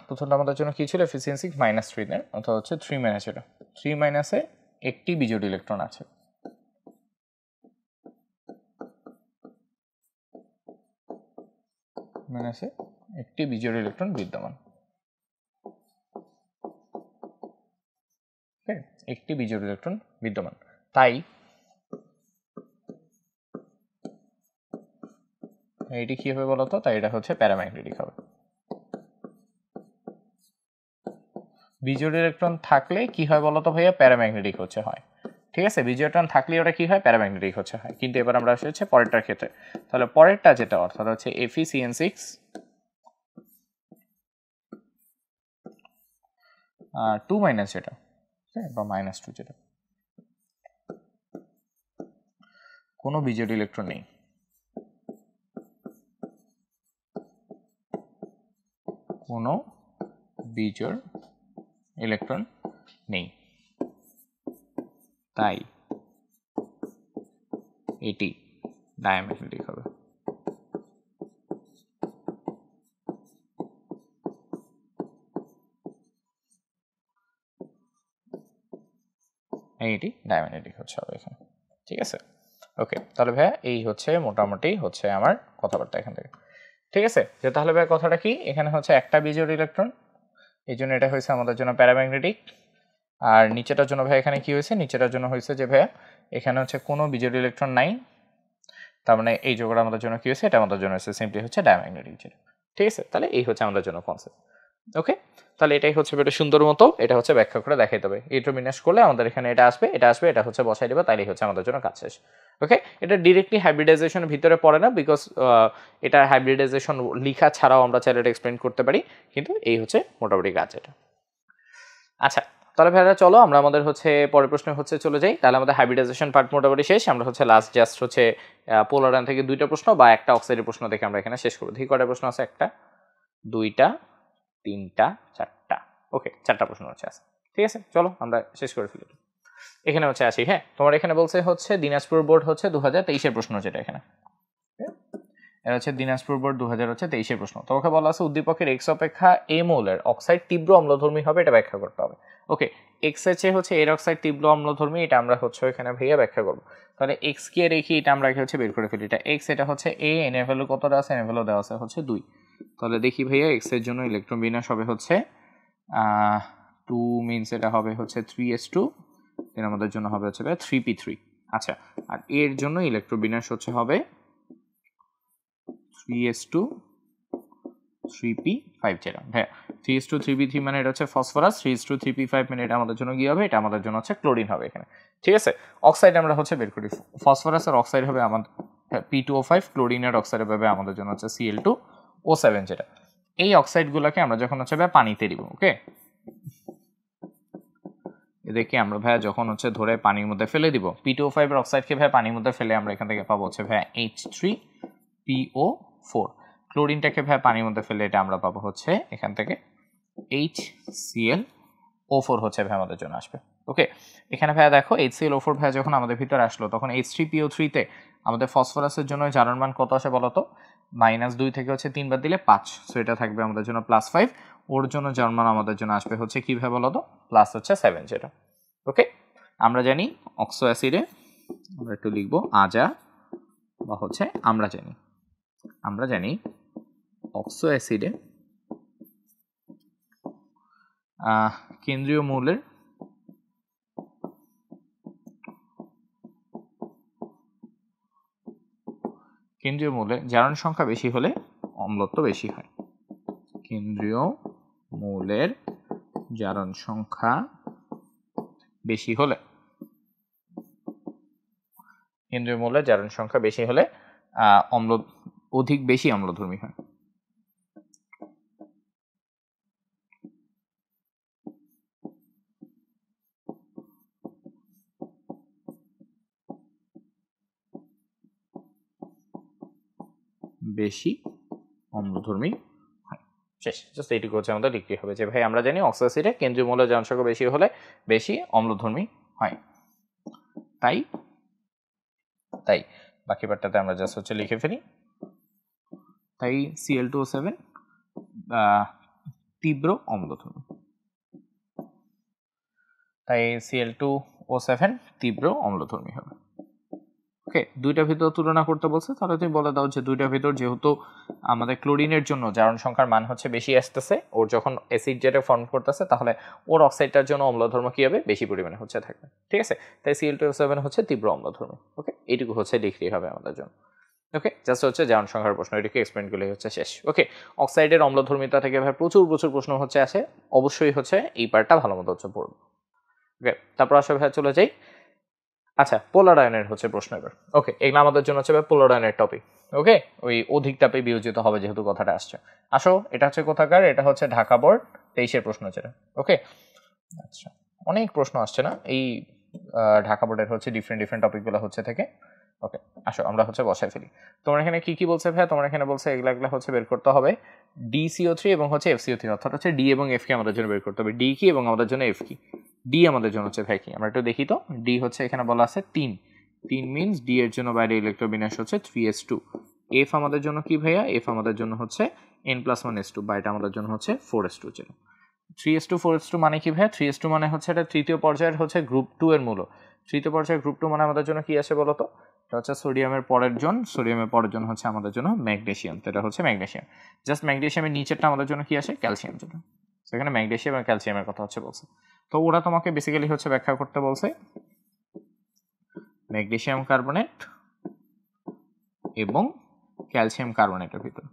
প্রথমটা আমাদের জন্য কি ছিল, FeCN6 -3 দেন, অর্থাৎ হচ্ছে 3 মাইনাস, এটা 3 মাইনাসে একটি বিজোড় ইলেকট্রন আছে, মাইনাসে একটি বিজোড় ইলেকট্রন বিদ্যমান, একটি বিজোড় ইলেকট্রন বিদ্যমান, তাই এটি কি হবে বলতো, তাই এটা হচ্ছে প্যারাম্যাগনেটিক হবে। বিজোড় ইলেকট্রন থাকলে কি হয় বলতো ভাইয়া, প্যারাম্যাগনেটিক হচ্ছে হয়। ঠিক আছে, বিজোড় ইলেকট্রন থাকলে ওটা কি হয়, প্যারাম্যাগনেটিক হচ্ছে হয়। কিন্তু এবার আমরা আসি হচ্ছে পরেরটার ক্ষেত্রে, তাহলে পরেরটা যেটা অর্থাৎ হচ্ছে FeCN6 2 মাইনাস যেটা, বা -2 যেটা, কোনো বিজোড় ইলেকট্রন নেই, কোনো বিজোড় ইলেকট্রন নেই, তাই এটি ডায়াম্যাগনেটিক হবে। এটি ডায়াম্যাগনেটিক হচ্ছে হবে এখানে। ঠিক আছে, ওকে, তাহলে ভাইয়া এই হচ্ছে মোটামুটি হচ্ছে আমার কথাবার্তা এখান থেকে। ঠিক আছে, যে তাহলে ভাই কথাটা কি, এখানে হচ্ছে একটা বিজোড় ইলেকট্রন, এই জন্য এটা হয়েছে আমাদের জন্য প্যারাম্যাগনেটিক, আর নিচেটার জন্য ভাই এখানে কি হয়েছে, নিচেটার জন্য হয়েছে যে ভাইয়া এখানে হচ্ছে কোনো বিজোড় ইলেকট্রন নাই, তার মানে এই যোগটা আমাদের জন্য কি হয়েছে, এটা আমাদের জন্য হচ্ছে সিম্পলি হচ্ছে ডায়াম্যাগনেটিক যেটা। ঠিক আছে, তাহলে এই হচ্ছে আমাদের জন্য কনসেপ্ট। ওকে, তাহলে এটাই হচ্ছে এটা সুন্দর মতো এটা হচ্ছে ব্যাখ্যা করে দেখাইতে হবে। ইলেকট্রন বিন্যাস করলে আমাদের এখানে এটা আসবে, এটা আসবে, এটা হচ্ছে বসাই দেবে, তাইলেই হচ্ছে আমাদের জন্য কাজ শেষ। ওকে, এটা ডিরেক্টলি হাইব্রিডাইজেশনের ভিতরে পড়ে না, বিকজ এটা হাইব্রিডাইজেশন লিখা ছাড়াও আমরা চাইলে এটা এক্সপ্লেন করতে পারি, কিন্তু এই হচ্ছে মোটামুটি কাজ এটা। আচ্ছা, তাহলে ভাইরা চলো আমরা আমাদের হচ্ছে পরের প্রশ্ন হচ্ছে চলে যাই। তাহলে আমাদের হাইব্রিডাইজেশন পার্ট মোটামুটি শেষ। আমরা হচ্ছে লাস্ট জাস্ট হচ্ছে পোলার আয়ন থেকে 2টা প্রশ্ন বা একটা অক্সাইডের প্রশ্ন দেখে আমরা এখানে শেষ করব। দেখি কয়টা প্রশ্ন আছে, 1টা 2টা 3টা 4টা। ওকে, 4টা প্রশ্ন হচ্ছে আছে। ঠিক আছে, চলো আমরা শেষ করে ফেলি। এখানে হচ্ছে আসি। হ্যাঁ, তোমার এখানে বলছে হচ্ছে দিনাজপুর বোর্ড হচ্ছে 2023-এর প্রশ্ন, যেটা এখানে এটা হচ্ছে দিনাজপুর বোর্ড 2023-এর প্রশ্ন। তোমাকে বলা আছে উদ্দীপকের এক্স অপেক্ষা এ মৌলের অক্সাইড তীব্র অম্লধর্মী হবে, এটা ব্যাখ্যা করতে হবে। ওকে, এক্স এর চেয়ে হচ্ছে এর অক্সাইড তীব্র অম্লধর্মী, এটা আমরা হচ্ছে এখানে ভাইয়া ব্যাখ্যা করবো। তাহলে এক্স কে রেখে এটা আমরা হচ্ছে বের করে ফেলি। এটা এক্স, এটা হচ্ছে এ, এন এর ভ্যালু কতটা আছে, এন এর ভ্যালু দেওয়া আছে হচ্ছে 2। তাহলে দেখি ভাইয়া এক্স এর জন্য ইলেকট্রন বিন্যাস হবে হচ্ছে 2 মিনস এটা হবে হচ্ছে 3s2, দেন আমাদের জন্য হবে হচ্ছে 3p3। আচ্ছা, আর এর জন্য ইলেকট্রন বিন্যাস হচ্ছে হবে 3s2 3p5 যেটা। হ্যাঁ, 3s2 3p3 মানে এটা হচ্ছে ফসফরাস, 3s2 3p5 মানে এটা আমাদের জন্য কি হবে, এটা আমাদের জন্য হচ্ছে ক্লোরিন হবে এখানে। ঠিক আছে, অক্সাইড আমরা হচ্ছে বের করি। ফসফরাসের অক্সাইড হবে আমাদের p2O5, ক্লোরিনের অক্সাইড হবে আমাদের জন্য হচ্ছে Cl2O7 যেটা। এই অক্সাইডগুলোকে আমরা যখন হচ্ছে পানিতে দিব, ওকে, এদেরকে আমরা ভাইয়া যখন হচ্ছে ধরে পানির মধ্যে ফেলে দিব, p2O5 এর অক্সাইডকে ভাইয়া পানির মধ্যে ফেলে আমরা এখান থেকে পাবো হচ্ছে ভাইয়া H3PO4। ক্লোরিনটাকে ভাইয়া পানির মধ্যে ফেলে এটা আমরা পাবো হচ্ছে এখান থেকে HClO4 হচ্ছে ভাইয়া আমাদের জন্য আসবে। ওকে, এখানে ভাইয়া দেখো HClO4 ভাইয়া যখন আমাদের ভিতরে আসলো তখন H3PO3-তে আমাদের ফসফরাসের জন্য জারণ মান কত আসে বলতো, -2 থেকে হচ্ছে 3 বাদ দিলে 5, সো এটা থাকবে আমাদের জন্য +5। ওর জন্য জারণ মান আমাদের জন্য আসবে হচ্ছে কিভাবে বলতো, প্লাস হচ্ছে 7 যেটা। ওকে, আমরা জানি অক্সো অ্যাসিডে আমরা একটু লিখবো আজা, বা হচ্ছে আমরা জানি অক্সো অ্যাসিডে কেন্দ্রীয় মৌলের জারণ সংখ্যা বেশি হলে অম্লত্ব বেশি হয়। কেন্দ্রীয় মৌলের জারণ সংখ্যা বেশি হলে অধিক বেশি অম্লধর্মী হয়। বেশি অম্লধর্মী হয়। শেষ, জাস্ট এইটুকু হচ্ছে আমাদের লিখতে হবে যে ভাই আমরা জানি অক্সো অ্যাসিডে কেন্দ্রীয় মৌলের জারণ সংখ্যা বেশি হলে বেশি অম্লধর্মী হয়। তাই বাকি পার্টটাতে আমরা জাস্ট হচ্ছে লিখে ফেলি। তাই Cl2O7 তীব্র অম্লধর্মী। হবে। ওকে, দুইটা ভিতর তুলনা করতে বলছে, তাহলে তুমি বলে দাও যে দুইটা ভিতর যেহেতু আমাদের ক্লোরিনের জন্য জারণ সংখ্যার মান হচ্ছে বেশি আসতেছে, ওর যখন অ্যাসিড যেটা ফর্ম করতেছে তাহলে ওর অক্সাইডটার জন্য অম্লধর্ম কি হবে, বেশি পরিমাণে হচ্ছে থাকবে। ঠিক আছে, তাই Cl2O7 হচ্ছে তীব্র অম্লধর্মী। ওকে, এইটুকু হচ্ছে লিখতেই হবে আমাদের জন্য। ওকে, জাস্ট হচ্ছে জারণ সংখ্যার প্রশ্ন, এটাকে এক্সপ্লেন করলে হচ্ছে শেষ। ওকে, অক্সাইডের অম্লধর্মিতা থেকে ভাই প্রচুর প্রশ্ন হচ্ছে আসে, অবশ্যই হচ্ছে এই পার্টটা ভালো মতো হচ্ছে পড়বে। ওকে, তারপর আসলে ভাই চলে যাই। আচ্ছা, পোলার আয়নের হচ্ছে প্রশ্ন এবার। ওকে, এগুলো আমাদের জন্য হচ্ছে পোলার আয়নের টপিক। ওকে, ওই অধিক তাপে বিয়োজিত হবে যেহেতু কথাটা আসছে। আসো, এটা হচ্ছে কোথাকার, এটা হচ্ছে ঢাকা বোর্ড 23-এর প্রশ্ন যেটা। ওকে, আচ্ছা, অনেক প্রশ্ন আসছে না এই ঢাকা বোর্ডের হচ্ছে ডিফারেন্ট টপিকগুলো হচ্ছে থেকে। ওকে, আসো আমরা হচ্ছে বসায় ফেলি। তোমার এখানে কি বলছে ভাই, তোমার এখানে বলছে এগুলা হচ্ছে বের করতে হবে DCO3 এবং হচ্ছে FCO3, অর্থাৎ হচ্ছে ডি এবং এফ কে আমাদের জন্য বের করতে হবে। ডি কি এবং আমাদের জন্য এফ কি। ডি আমাদের জন্য হচ্ছে ভাই কি, আমরা একটু দেখি তো। ডি হচ্ছে এখানে বলা আছে 3 মিনস ডি এর জন্য বাইরে ইলেকট্রন বিন্যাস হচ্ছে 3s2। এফ আমাদের জন্য কি ভাইয়া, এফ আমাদের জন্য হচ্ছে n+1s2, বা এটা আমাদের জন্য হচ্ছে 4s2 ছিল। 3s2 4s2 মানে কি ভাইয়া, 3s2 মানে হচ্ছে এটা তৃতীয় পর্যায়ের হচ্ছে গ্রুপ 2 এর মূল। তৃতীয় পর্যায়ের গ্রুপ 2 মানে আমাদের জন্য কি আসে বলতো, এটা হচ্ছে সোডিয়ামের পরের জন হচ্ছে আমাদের জন্য ম্যাগনেসিয়াম। এটা হচ্ছে ম্যাগনেসিয়াম। জাস্ট ম্যাগনেসিয়ামের নিচেরটা আমাদের জন্য কি আসে, ক্যালসিয়াম যেটা। সেখানে ম্যাগনেসিয়াম আর ক্যালসিয়ামের কথা হচ্ছে বলছে। তো ওরা তোমাকে বেসিক্যালি হচ্ছে ব্যাখ্যা করতে বলছে ম্যাগনেসিয়াম কার্বনেট এবং ক্যালসিয়াম কার্বনেটের ভিতর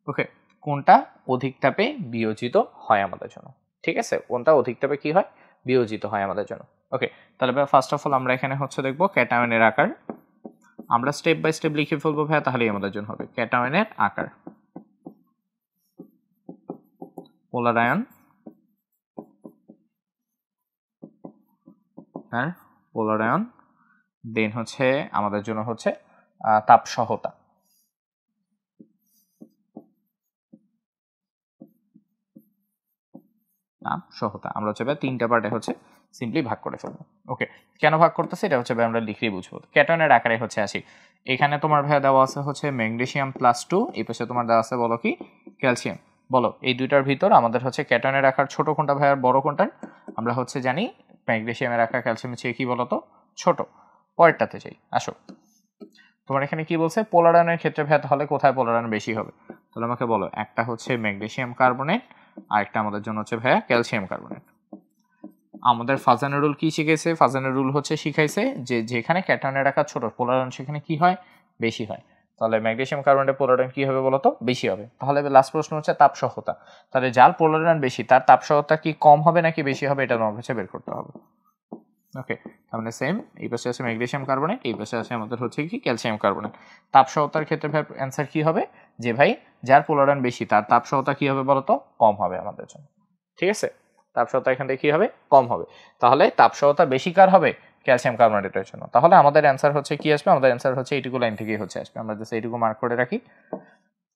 ওকে কোনটা অধিক তাপে বিয়োজিত হয় আমাদের জন্য, ঠিক আছে, কোনটা অধিক তাপে কি হয় বিয়োজিত হয় আমাদের জন্য। ওকে, তাহলে ফার্স্ট অফ অল আমরা এখানে হচ্ছে দেখবো ক্যাটায়নের আকার, আমরা স্টেপ বাই স্টেপ লিখে ফেলবো ভাইয়া, তাহলেই আমাদের জন্য হবে ক্যাটায়নের আকার, পোলার আয়ন আর পোলার আয়ন, দেন হচ্ছে আমাদের জন্য হচ্ছে তাপ সহতা, আমরা হচ্ছে তিনটা পার্টে হচ্ছে সিম্পলি ভাগ করে ফেলবো। ওকে, কেন ভাগ করতেছে এটা হচ্ছে আমরা লিখলেই বুঝবো। ক্যাটনের আকারে হচ্ছে আসি, এখানে তোমার ভাইয়া দেওয়া আছে হচ্ছে ম্যাগনেসিয়াম +2, এই পাশে তোমার দেওয়া আছে বলো কি ক্যালসিয়াম। বলো এই দুইটার ভিতর আমাদের হচ্ছে ক্যাটনের আকার ছোট কোনটা ভাইয়া বড় কোনটা? আমরা হচ্ছে জানি ম্যাগনেসিয়ামের আকার ক্যালসিয়ামের চেয়ে কি বলতো ছোট। পরেরটাতে যাই, আসো তোমার এখানে কি বলছে পোলার আয়নের ক্ষেত্রে ভাইয়া তাহলে কোথায় পোলার আয়ন বেশি হবে? তাহলে আমাকে বলো, একটা হচ্ছে ম্যাগনেসিয়াম কার্বনেট আর একটা আমাদের জন্য হচ্ছে ভাইয়া ক্যালসিয়াম কার্বনেট। আমাদের ফাজানের রুল কি শিখাইছে? ফাজানের রুল হচ্ছে শিখাইছে যে যেখানে ক্যাটায়নের আকার ছোট পোলার আয়ন সেখানে কি হয় বেশি হয়। তাহলে ম্যাগনেসিয়াম কার্বনেটের পোলার আয়ন কি হবে বলতো বেশি হবে। তাহলে লাস্ট প্রশ্ন হচ্ছে তাপ সহতা, তাহলে যার পোলার আয়ন বেশি তার তাপ সহতা কি কম হবে নাকি বেশি হবে, এটা তোমার কাছে বের করতে হবে। ওকে, তাহলে সেম এই পাশে আছে ম্যাগনেসিয়াম কার্বনেট, এই পাশে আছে আমাদের হচ্ছে কি ক্যালসিয়াম কার্বনেট। তাপ সহতার ক্ষেত্রে ভাই অ্যান্সার কি হবে যে ভাই যার পোলার আয়ন বেশি তার তাপ সহতা কি হবে বলতো কম হবে আমাদের জন্য, ঠিক আছে, তাপ সহতা এখান থেকে কি হবে কম হবে। তাহলে তাপ সহতা বেশি কার হবে ক্যালসিয়াম কার্বনেটের জন্য। তাহলে আমাদের অ্যান্সার হচ্ছে কি আসবে, আমাদের অ্যান্সার হচ্ছে এইটুকু লাইন থেকেই হচ্ছে আসবে। আমরা জাস্ট এইটুকু মার্ক করে রাখি,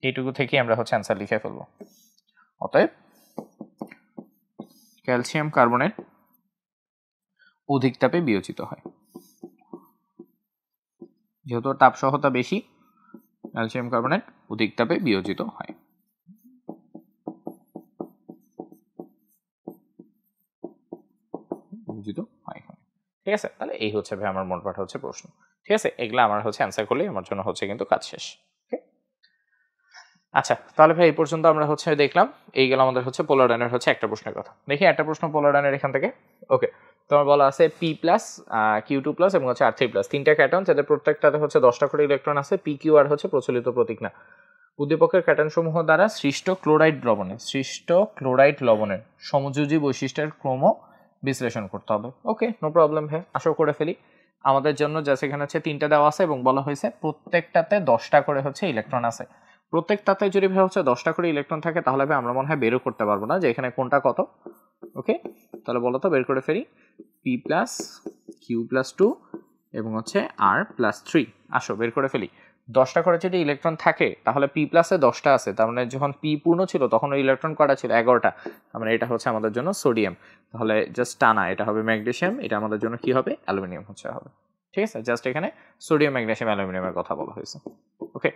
এইটুকু থেকেই আমরা হচ্ছে অ্যান্সার লিখে ফেলবো। অতএব ক্যালসিয়াম কার্বনেট অধিক তাপে বিয়োজিত হয়, যেহেতু তাপ সহতা বেশি ক্যালসিয়াম কার্বনেট অধিক তাপে বিয়োজিত হয়। ঠিক আছে, তাহলে এই হচ্ছে ভাই আমার মোটপাট হচ্ছে প্রশ্ন। ঠিক আছে, এগুলো আমার হচ্ছে অ্যান্সার করলেই আমার জন্য হচ্ছে কিন্তু কাজ শেষ। আচ্ছা, তাহলে ভাই এই পর্যন্ত আমরা হচ্ছে দেখলাম এই গেল আমাদের হচ্ছে পোলার আয়নের হচ্ছে একটা প্রশ্নের কথা। দেখি একটা প্রশ্ন পোলার আয়নের এখান থেকে। ওকে, তোমার বলা আছে P+, Q2+ এবং হচ্ছে R3+, তিনটা ক্যাটন যাদের প্রত্যেকটাতে হচ্ছে 10টা করে ইলেকট্রন আছে। PQR হচ্ছে প্রচলিত প্রতীক না। উদ্দীপকের ক্যাটন সমূহ দ্বারা সৃষ্ট ক্লোরাইড লবণের সমযোজী বৈশিষ্ট্যের ক্রম বিশ্লেষণ করতে হবে। ওকে, নো প্রবলেম ভাই, আশা করে ফেলি। আমাদের জন্য যা সেখানে হচ্ছে তিনটা দেওয়া আছে এবং বলা হয়েছে প্রত্যেকটাতে 10টা করে হচ্ছে ইলেকট্রন আছে। প্রত্যেকটাতে যদি ভাই হচ্ছে 10টা করে ইলেকট্রন থাকে তাহলে ভাই আমরা মনে হয় বেরও করতে পারবো না যে এখানে কোনটা কত। ওকে, তাহলে বলো তো বের করে ফেলি। P+, Q+2 এবং হচ্ছে R+3, আসো বের করে ফেলি। 10টা করে যদি ইলেকট্রন থাকে তাহলে P+ 10টা আছে, তার মানে যখন P পূর্ণ ছিল তখন ওই ইলেকট্রন কটা ছিল 11টা, তার মানে এটা হচ্ছে আমাদের জন্য সোডিয়াম। তাহলে জাস্ট টানা এটা হবে ম্যাগনেসিয়াম, এটা আমাদের জন্য কি হবে অ্যালুমিনিয়াম হচ্ছে হবে। ঠিক আছে, জাস্ট এখানে সোডিয়াম ম্যাগনেসিয়াম অ্যালুমিনিয়ামের কথা বলা হয়েছে। ওকে,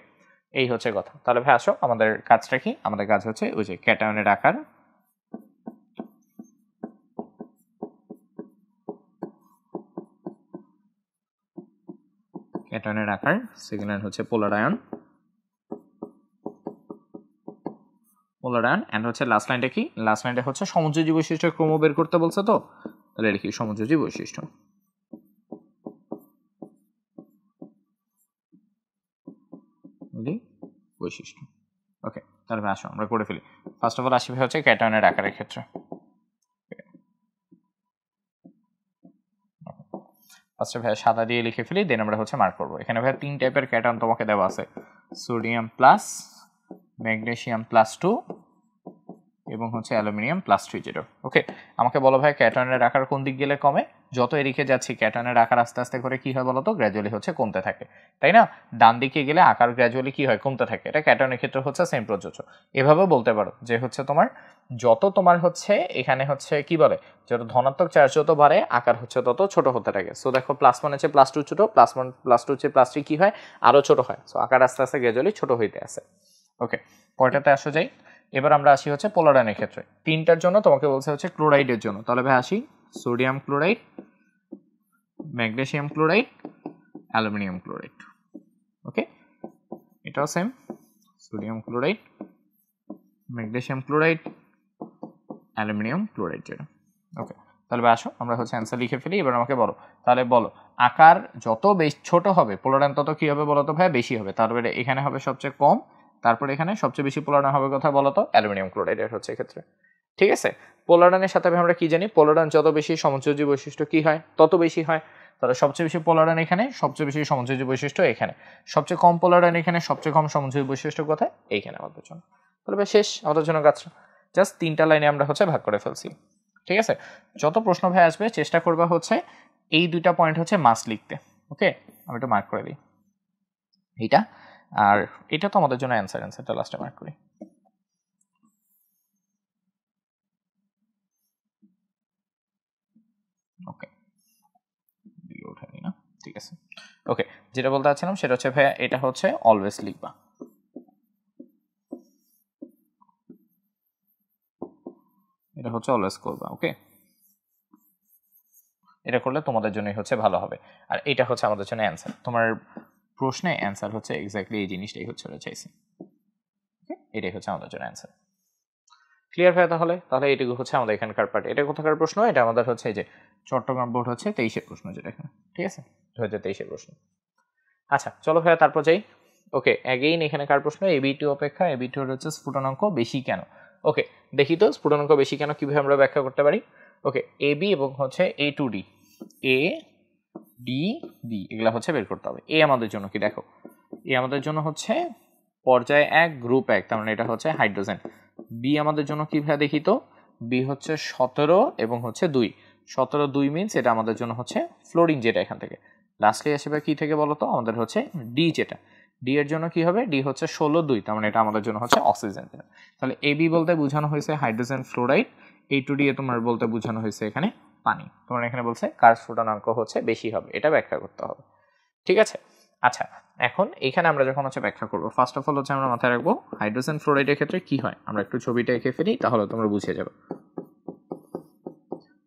এই হচ্ছে কথা। তাহলে ভাই আসো আমাদের কাজটা কি, আমাদের কাজ হচ্ছে ওই যে ক্যাটায়নের আকার, ক্যাটায়নের আকার, সেকেন্ড লাইন হচ্ছে পোলার আয়ন এন্ড হচ্ছে লাস্ট লাইনটা কি, লাস্ট লাইনটা হচ্ছে সমযোজী বৈশিষ্ট্যের ক্রম বের করতে বলছে। তো তাহলে লিখি সমযোজী বৈশিষ্ট্য। ওকে, তাহলে আসো আমরা করে ফেলি। ফার্স্ট অফ অল আসি ভাই হচ্ছে ক্যাটায়নের আকারের ক্ষেত্রে। ফার্স্টে ভাই সাদা দিয়ে লিখে ফেলি, দেন আমরা হচ্ছে মার্ক করবো। এখানে ভাই 3 টাইপের ক্যাটায়ন তোমাকে দেওয়া আছে, সোডিয়াম প্লাস, ম্যাগনেসিয়াম +2 এবং হচ্ছে অ্যালুমিনিয়াম +3। ওকে, আমাকে বলো ভাই ক্যাটায়নের আকার কোন দিক গেলে কমে? যত এদিকে যাচ্ছি ক্যাটায়নের আকার আস্তে আস্তে করে কি হয় বলতো গ্র্যাজুয়ালি হচ্ছে কমতে থাকে, তাই না? ডান দিকে গেলে আকার গ্র্যাজুয়ালি কি হয় কমতে থাকে। এটা ক্যাটায়নের ক্ষেত্রে হচ্ছে সেম প্রযোজ্য। এভাবে বলতে পারো যে হচ্ছে তোমার যত তোমার হচ্ছে এখানে হচ্ছে কি বলে যত ধনাত্মক চার্জ যত বাড়ে আকার হচ্ছে তত ছোট হতে থাকে। সো দেখো +1 হচ্ছে +2 ছোট, +1 +2 হচ্ছে +3 কি হয় আরো ছোট হয়। সো আকার আস্তে আস্তে গ্র্যাজুয়ালি ছোট হইতে আছে। ওকে, পরেরটাতে আসো যাই। এবার আমরা আসি হচ্ছে পোলার আয়নের ক্ষেত্রে। তিনটার জন্য তোমাকে বলছে হচ্ছে ক্লোরাইডের জন্য। তাহলে ভাই আসি sodium chloride, magnesium chloride, aluminium chloride. Okay, এটাও same, sodium chloride, magnesium chloride, aluminium chloride যেটা। ওকে, তাহলে আসো আমরা হচ্ছে অ্যান্সার লিখে ফেলি। এবার আমাকে বলো, তাহলে বলো আকার যত বেশি ছোট হবে পোলারায়ন তত কি হবে বলো তো ভাই, বেশি হবে। তারপরে এখানে হবে সবচেয়ে কম, তারপরে এখানে সবচেয়ে বেশি পোলারায়ন হবে কথা বলো তো, অ্যালুমিনিয়াম ক্লোরাইড এর হচ্ছে এক্ষেত্রে। ঠিক আছে, পোলারায়নের সাথে আমরা কি জানি, পোলারায়ন যত বেশি সমযোজী বৈশিষ্ট্য কি হয় তত বেশি হয়। তাহলে সবচেয়ে বেশি পোলারায়ন এখানে, সবচেয়ে বেশি সমযোজী বৈশিষ্ট্য এখানে, সবচেয়ে কম পোলারায়ন এখানে, সবচেয়ে কম সমযোজী বৈশিষ্ট্য কোথায়, এইখানে আমাদের জন্য। তাহলে শেষ আমাদের জন্য কাজটা, জাস্ট 3টা লাইনে আমরা হচ্ছে ভাগ করে ফেলছি। ঠিক আছে, যত প্রশ্ন ভাই আসবে চেষ্টা করবা হচ্ছে এই 2টা পয়েন্ট হচ্ছে মাস্ট লিখতে। ওকে, আমি একটু মার্ক করে দিই এইটা, আর এটা তো আমাদের জন্য অ্যান্সারটা লাস্টে মার্ক করি। ওকে, উঠে দিই না, ঠিক আছে। ওকে, যেটা বলতে চাচ্ছিলাম সেটা হচ্ছে ভাইয়া এটা হচ্ছে অলওয়েজ লিখবা, এটা হচ্ছে অলওয়েজ করবা। ওকে, এটা করলে তোমাদের জন্যই হচ্ছে ভালো হবে। আর এটা হচ্ছে আমাদের জন্য অ্যান্সার, তোমার প্রশ্নে অ্যান্সার হচ্ছে এক্স্যাক্টলি এই জিনিসটাই হচ্ছে চাইছে। এটাই হচ্ছে আমাদের জন্য অ্যান্সার। ক্লিয়ার হয় তাহলে? তাহলে এটুকু হচ্ছে আমাদের এখানকার পার্ট। এটা কোথাকার প্রশ্ন? এটা আমাদের হচ্ছে এই যে চট্টগ্রাম বোর্ড হচ্ছে 23-এর প্রশ্ন, যেটা এখানে। ঠিক আছে, 2023-এর প্রশ্ন। আচ্ছা চলো ভাইয়া তারপর যাই। ওকে, অ্যাগেইন এখানে কার প্রশ্ন, এবি2 অপেক্ষা এবি2 এর হচ্ছে স্ফুটনাঙ্ক বেশি কেন। ওকে, দেখি তো স্ফুটনাঙ্ক বেশি কেন কিভাবে আমরা ব্যাখ্যা করতে পারি। ওকে, এবি এবং হচ্ছে A2D, এ ডি বি এগুলা হচ্ছে বের করতে হবে। এ আমাদের জন্য কি দেখো, এ আমাদের জন্য হচ্ছে পর্যায় 1 গ্রুপ 1, তার মানে এটা হচ্ছে হাইড্রোজেন। বি আমাদের জন্য কি ভাবে দেখি তো, বি হচ্ছে 17 এবং হচ্ছে 2, 17 2 মিনস এটা আমাদের জন্য হচ্ছে ফ্লোরিন, যেটা এখান থেকে লাস্টে আসবে কি থেকে বলো তো, আমাদের হচ্ছে ডি, যেটা ডি এর জন্য কি হবে, ডি হচ্ছে 16 2, তার মানে এটা আমাদের জন্য হচ্ছে অক্সিজেন। তাহলে এবি বলতে বোঝানো হয়েছে হাইড্রোজেন ফ্লোরাইড, A2D এ তোমার বলতে বোঝানো হয়েছে এখানে পানি। তোমার এখানে বলছে কার স্ফুটনাঙ্ক হচ্ছে বেশি হবে, এটা ব্যাখ্যা করতে হবে। ঠিক আছে, আচ্ছা এখন এখানে আমরা যখন হচ্ছে ব্যাখ্যা করবো, ফার্স্ট অফ অল হচ্ছে আমরা মাথায় রাখবো হাইড্রোজেন ফ্লোরাইডের ক্ষেত্রে কি হয়। আমরা একটু ছবিটা এঁকে ফেলি, তাহলে তোমরা বুঝে যাবে।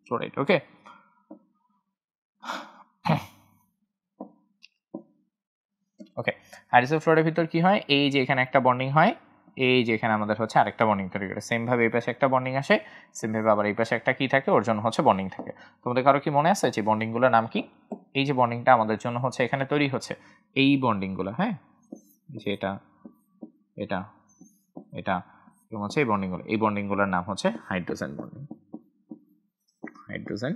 ফ্লোরাইড, ওকে, ওকে, হাইড্রোজেন ফ্লোরাইডের ভিতর কি হয়, এই যে এখানে একটা বন্ডিং হয়, এই যে এখানে আমাদের হচ্ছে আরেকটা বন্ডিং তৈরি করে, সেম ভাবে এই পাশে একটা বন্ডিং আসে, সেম ভাবে আবার এই পাশে একটা কি থাকে, ওর জন্য হচ্ছে বন্ডিং থাকে। তোমাদের কারো কি মনে আছে যে বন্ডিংগুলোর নাম কি? এই যে বন্ডিংটা আমাদের জন্য হচ্ছে এখানে তৈরি হচ্ছে, এই বন্ডিংগুলো, হ্যাঁ, যে এটা এটা এটা এবং হচ্ছে এই বন্ডিংগুলো, এই বন্ডিংগুলোর নাম হচ্ছে হাইড্রোজেন বন্ডিং। হাইড্রোজেন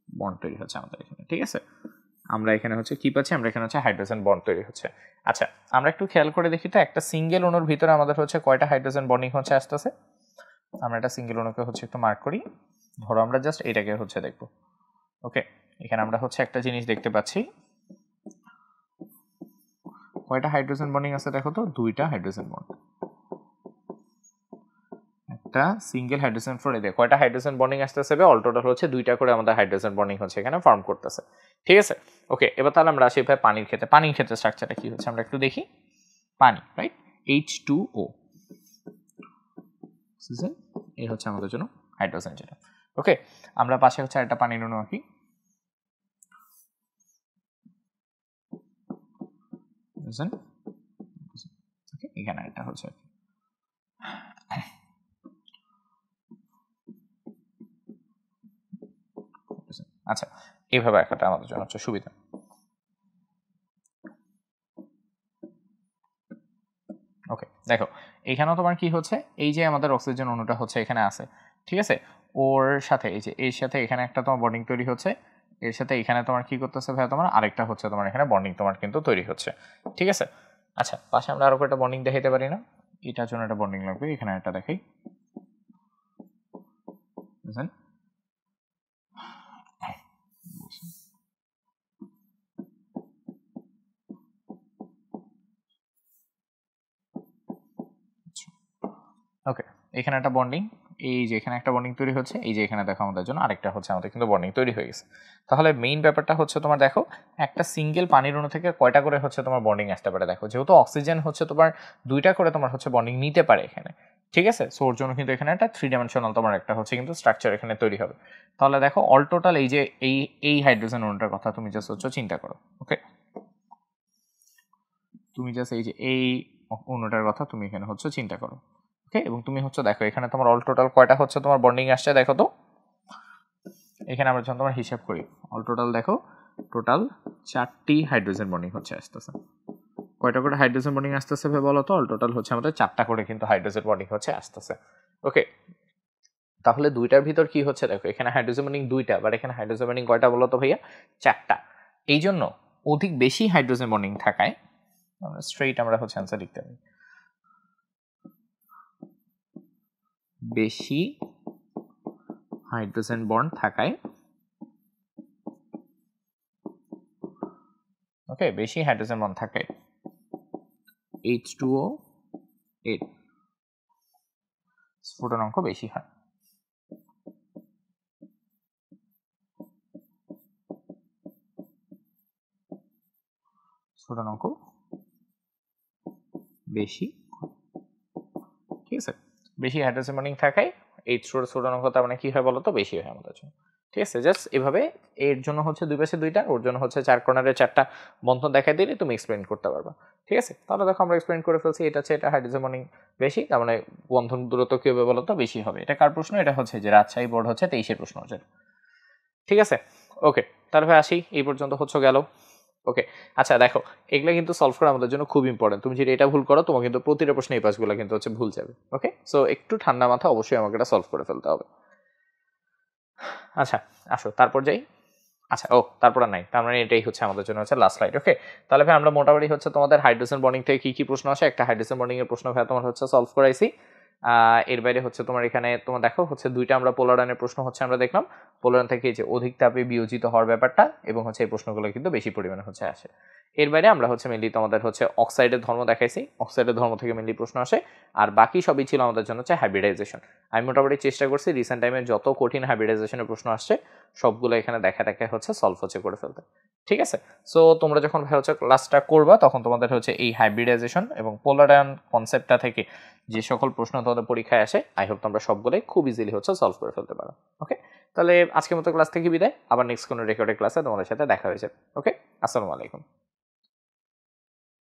বন্ড তৈরি হচ্ছে আমাদের এখানে। ঠিক আছে, আমরা এখানে হচ্ছে কি পাচ্ছি, আমরা এখানে হচ্ছে হাইড্রোজেন বন্ড তৈরি হচ্ছে। আচ্ছা আমরা একটু খেয়াল করে দেখি তো, একটা সিঙ্গেল অণুর ভিতরে আমাদের হচ্ছে কয়টা হাইড্রোজেন বন্ডিং হচ্ছে আসতেছে। আমরা একটা সিঙ্গেল অণুকে হচ্ছে একটু মার্ক করি, ধরো আমরা জাস্ট এটাকে হচ্ছে দেখব। ওকে, এখানে আমরা হচ্ছে একটা জিনিস দেখতে পাচ্ছি, কয়টা হাইড্রোজেন বন্ডিং আছে দেখো তো, 2টা হাইড্রোজেন বন্ড। একটা সিঙ্গেল হাইড্রোজেন ফ্লোরাইডে কয়টা হাইড্রোজেন বন্ডিং আসতেছে, অল টোটাল হচ্ছে 2টা করে আমাদের হাইড্রোজেন বন্ডিং হচ্ছে এখানে ফর্ম করতেছে। ঠিক আছে, ওকে, এবার তাহলে আমরা আসি ভাই পানির ক্ষেত্রে। পানির ক্ষেত্রে স্ট্রাকচারটা কি হচ্ছে আমরা একটু দেখি। পানি, রাইট, H2O, অক্সিজেন, এই হচ্ছে আমাদের জন্য হাইড্রোজেন যেটা। ওকে, আমরা পাশে হচ্ছে একটা পানির অণু আঁকি, এখানে একটা হচ্ছে আচ্ছা, এইভাবে একটা আমাদের জন্য হচ্ছে সুবিধা। ওকে, দেখো এখানেও তোমার কি হচ্ছে, এই যে আমাদের অক্সিজেন অণুটা হচ্ছে এখানে আছে, ঠিক আছে, ওর সাথে এই যে এর সাথে এখানে একটা তোমার বন্ডিং তৈরি হচ্ছে, এর সাথে এখানে তোমার কি করতেছে ভাই, তোমার আরেকটা হচ্ছে তোমার এখানে বন্ডিং তোমার কিন্তু তৈরি হচ্ছে। ঠিক আছে, আচ্ছা পাশে আমরা আরো একটা বন্ডিং দেখাইতে পারি না, এটার জন্য একটা বন্ডিং লাগবে, এখানে একটা দেখাই, বুঝলেন? ওকে, এখানে একটা বন্ডিং, এই যে এখানে একটা বন্ডিং তৈরি হচ্ছে, এই যে এখানে দেখো আমাদের জন্য আরেকটা হচ্ছে আমাদের কিন্তু বন্ডিং তৈরি হয়ে গেছে। তাহলে মেইন ব্যাপারটা হচ্ছে তোমার দেখো একটা সিঙ্গেল পানির অণু থেকে কয়টা করে হচ্ছে তোমার বন্ডিং আসতে পারে, দেখো যেহেতু অক্সিজেন হচ্ছে তোমার 2টা করে তোমার হচ্ছে বন্ডিং নিতে পারে এখানে। ঠিক আছে, সো ওর জন্য কিন্তু এখানে একটা 3 ডাইমেনশনাল তোমার একটা হচ্ছে কিন্তু স্ট্রাকচার এখানে তৈরি হবে। তাহলে দেখো অল টোটাল এই যে এই হাইড্রোজেন অণুটার কথা তুমি জাস্ট হচ্ছে চিন্তা করো। ওকে, তুমি জাস্ট এই যে এই অণুটার কথা তুমি এখানে হচ্ছে চিন্তা করো। ওকে, এবং তুমি হচ্ছে দেখো এখানে তোমার অল টোটাল কয়টা হচ্ছে তোমার বন্ডিং আসছে দেখো তো, এখানে আমরা যখন তোমার হিসাব করি অল টোটাল দেখো টোটাল 4টি হাইড্রোজেন বন্ডিং হচ্ছে আসতেছে। কয়টা করে হাইড্রোজেন বন্ডিং আসতেছে বলো তো? অল টোটাল হচ্ছে আমাদের 4টা করে কিন্তু হাইড্রোজেন বন্ডিং হচ্ছে আসতেছে। ওকে, তাহলে দুইটার ভিতর কি হচ্ছে দেখো, এখানে হাইড্রোজেন বন্ডিং 2টা, বাট এখানে হাইড্রোজেন বন্ডিং কয়টা বলো তো ভাইয়া? 4টা। এই জন্য অধিক বেশি হাইড্রোজেন বন্ডিং থাকায় স্ট্রেইট আমরা হচ্ছে অ্যান্সার লিখতে পারি, বেশি হাইড্রোজেন বন্ড থাকায়, ওকে, বেশি হাইড্রোজেন বন্ড থাকায় H2O এর স্ফুটনাঙ্ক বেশি হয়। স্ফুটনাঙ্ক বেশি, ঠিক আছে, বেশি হাইড্রোজেন বন্ডিং থাকায় H2O এর স্ফুটনাঙ্ক তার মানে কি হয় বলো তো? বেশি হয় আমাদের জন্য। ঠিক আছে, জাস্ট এভাবে এর জন্য হচ্ছে দুই পাশে 2টা, ওর জন্য হচ্ছে 4 কর্নারে 4টা বন্ধন দেখাই দিলে তুমি এক্সপ্লেইন করতে পারবা। ঠিক আছে, তাহলে দেখো আমরা এক্সপ্লেইন করে ফেলছি। এটা হচ্ছে এটা হাইড্রোজেন বন্ডিং বেশি, তার মানে বন্ধন দূরত্ব কি হবে বলো তো? বেশি হবে। এটা কার প্রশ্ন? এটা হচ্ছে যে রাজশাহী বোর্ড হচ্ছে 23-এর প্রশ্ন হচ্ছে। ঠিক আছে, ওকে, তাহলে ভাই আসি, এই পর্যন্ত হচ্ছে গেল। ওকে, আচ্ছা দেখো, এগুলো কিন্তু সলভ করা আমাদের জন্য খুব ইম্পর্টেন্ট। তুমি যদি এটা ভুল করো তোমার কিন্তু প্রতিটা প্রশ্নে এই পাশগুলো কিন্তু হচ্ছে ভুল যাবে। ওকে, সো একটু ঠান্ডা মাথা অবশ্যই আমাকে এটা সলভ করে ফেলতে হবে। আচ্ছা আসো তারপর যাই। আচ্ছা তারপর আর নাই, তার মানে এটাই হচ্ছে আমাদের জন্য হচ্ছে লাস্ট স্লাইড। ওকে, তাহলে ভাই আমরা মোটামুটি হচ্ছে তোমাদের হাইড্রোজেন বন্ডিং থেকে কি কি প্রশ্ন আসে, একটা হাইড্রোজেন বন্ডিং এর প্রশ্ন ভাই তোমার হচ্ছে সলভ করাইছি। এর বাইরে হচ্ছে তোমার এখানে তোমার দেখো হচ্ছে 2টা আমরা পোলার আয়নের প্রশ্ন হচ্ছে আমরা দেখলাম। পোলার আয়ন থেকে যে অধিক তাপে বিয়োজিত হওয়ার ব্যাপারটা, এবং হচ্ছে এই প্রশ্নগুলো কিন্তু বেশি পরিমাণে হচ্ছে আসে। এর বাইরে আমরা হচ্ছে মেনলি তোমাদের হচ্ছে অক্সাইডের ধর্ম দেখাইছি, অক্সাইডের ধর্ম থেকে মেনলি প্রশ্ন আসে। আর বাকি সবই ছিল আমাদের জন্য হচ্ছে হাইব্রিডাইজেশন। আমি মোটামুটি চেষ্টা করছি রিসেন্ট টাইমে যত কঠিন হাইব্রিডাইজেশনের প্রশ্ন আসছে সবগুলো এখানে দেখা হচ্ছে সলভ হচ্ছে করে ফেলতে। ঠিক আছে, সো তোমরা যখন ভাই হচ্ছে ক্লাসটা করবা তখন তোমাদের হচ্ছে এই হাইব্রিডাইজেশন এবং পোলার আয়ন কনসেপ্টটা থেকে যে সকল প্রশ্ন তোমাদের পরীক্ষায় আসে, আই হোপ তোমরা সবগুলোই খুব ইজিলি হচ্ছে সলভ করে ফেলতে পারো। ওকে, তাহলে আজকের মতো ক্লাস থেকে বিদায়, আবার নেক্সট কোনো রেকর্ডের ক্লাসে তোমাদের সাথে দেখা হয়ে যাবে। ওকে, আসসালামু আলাইকুম।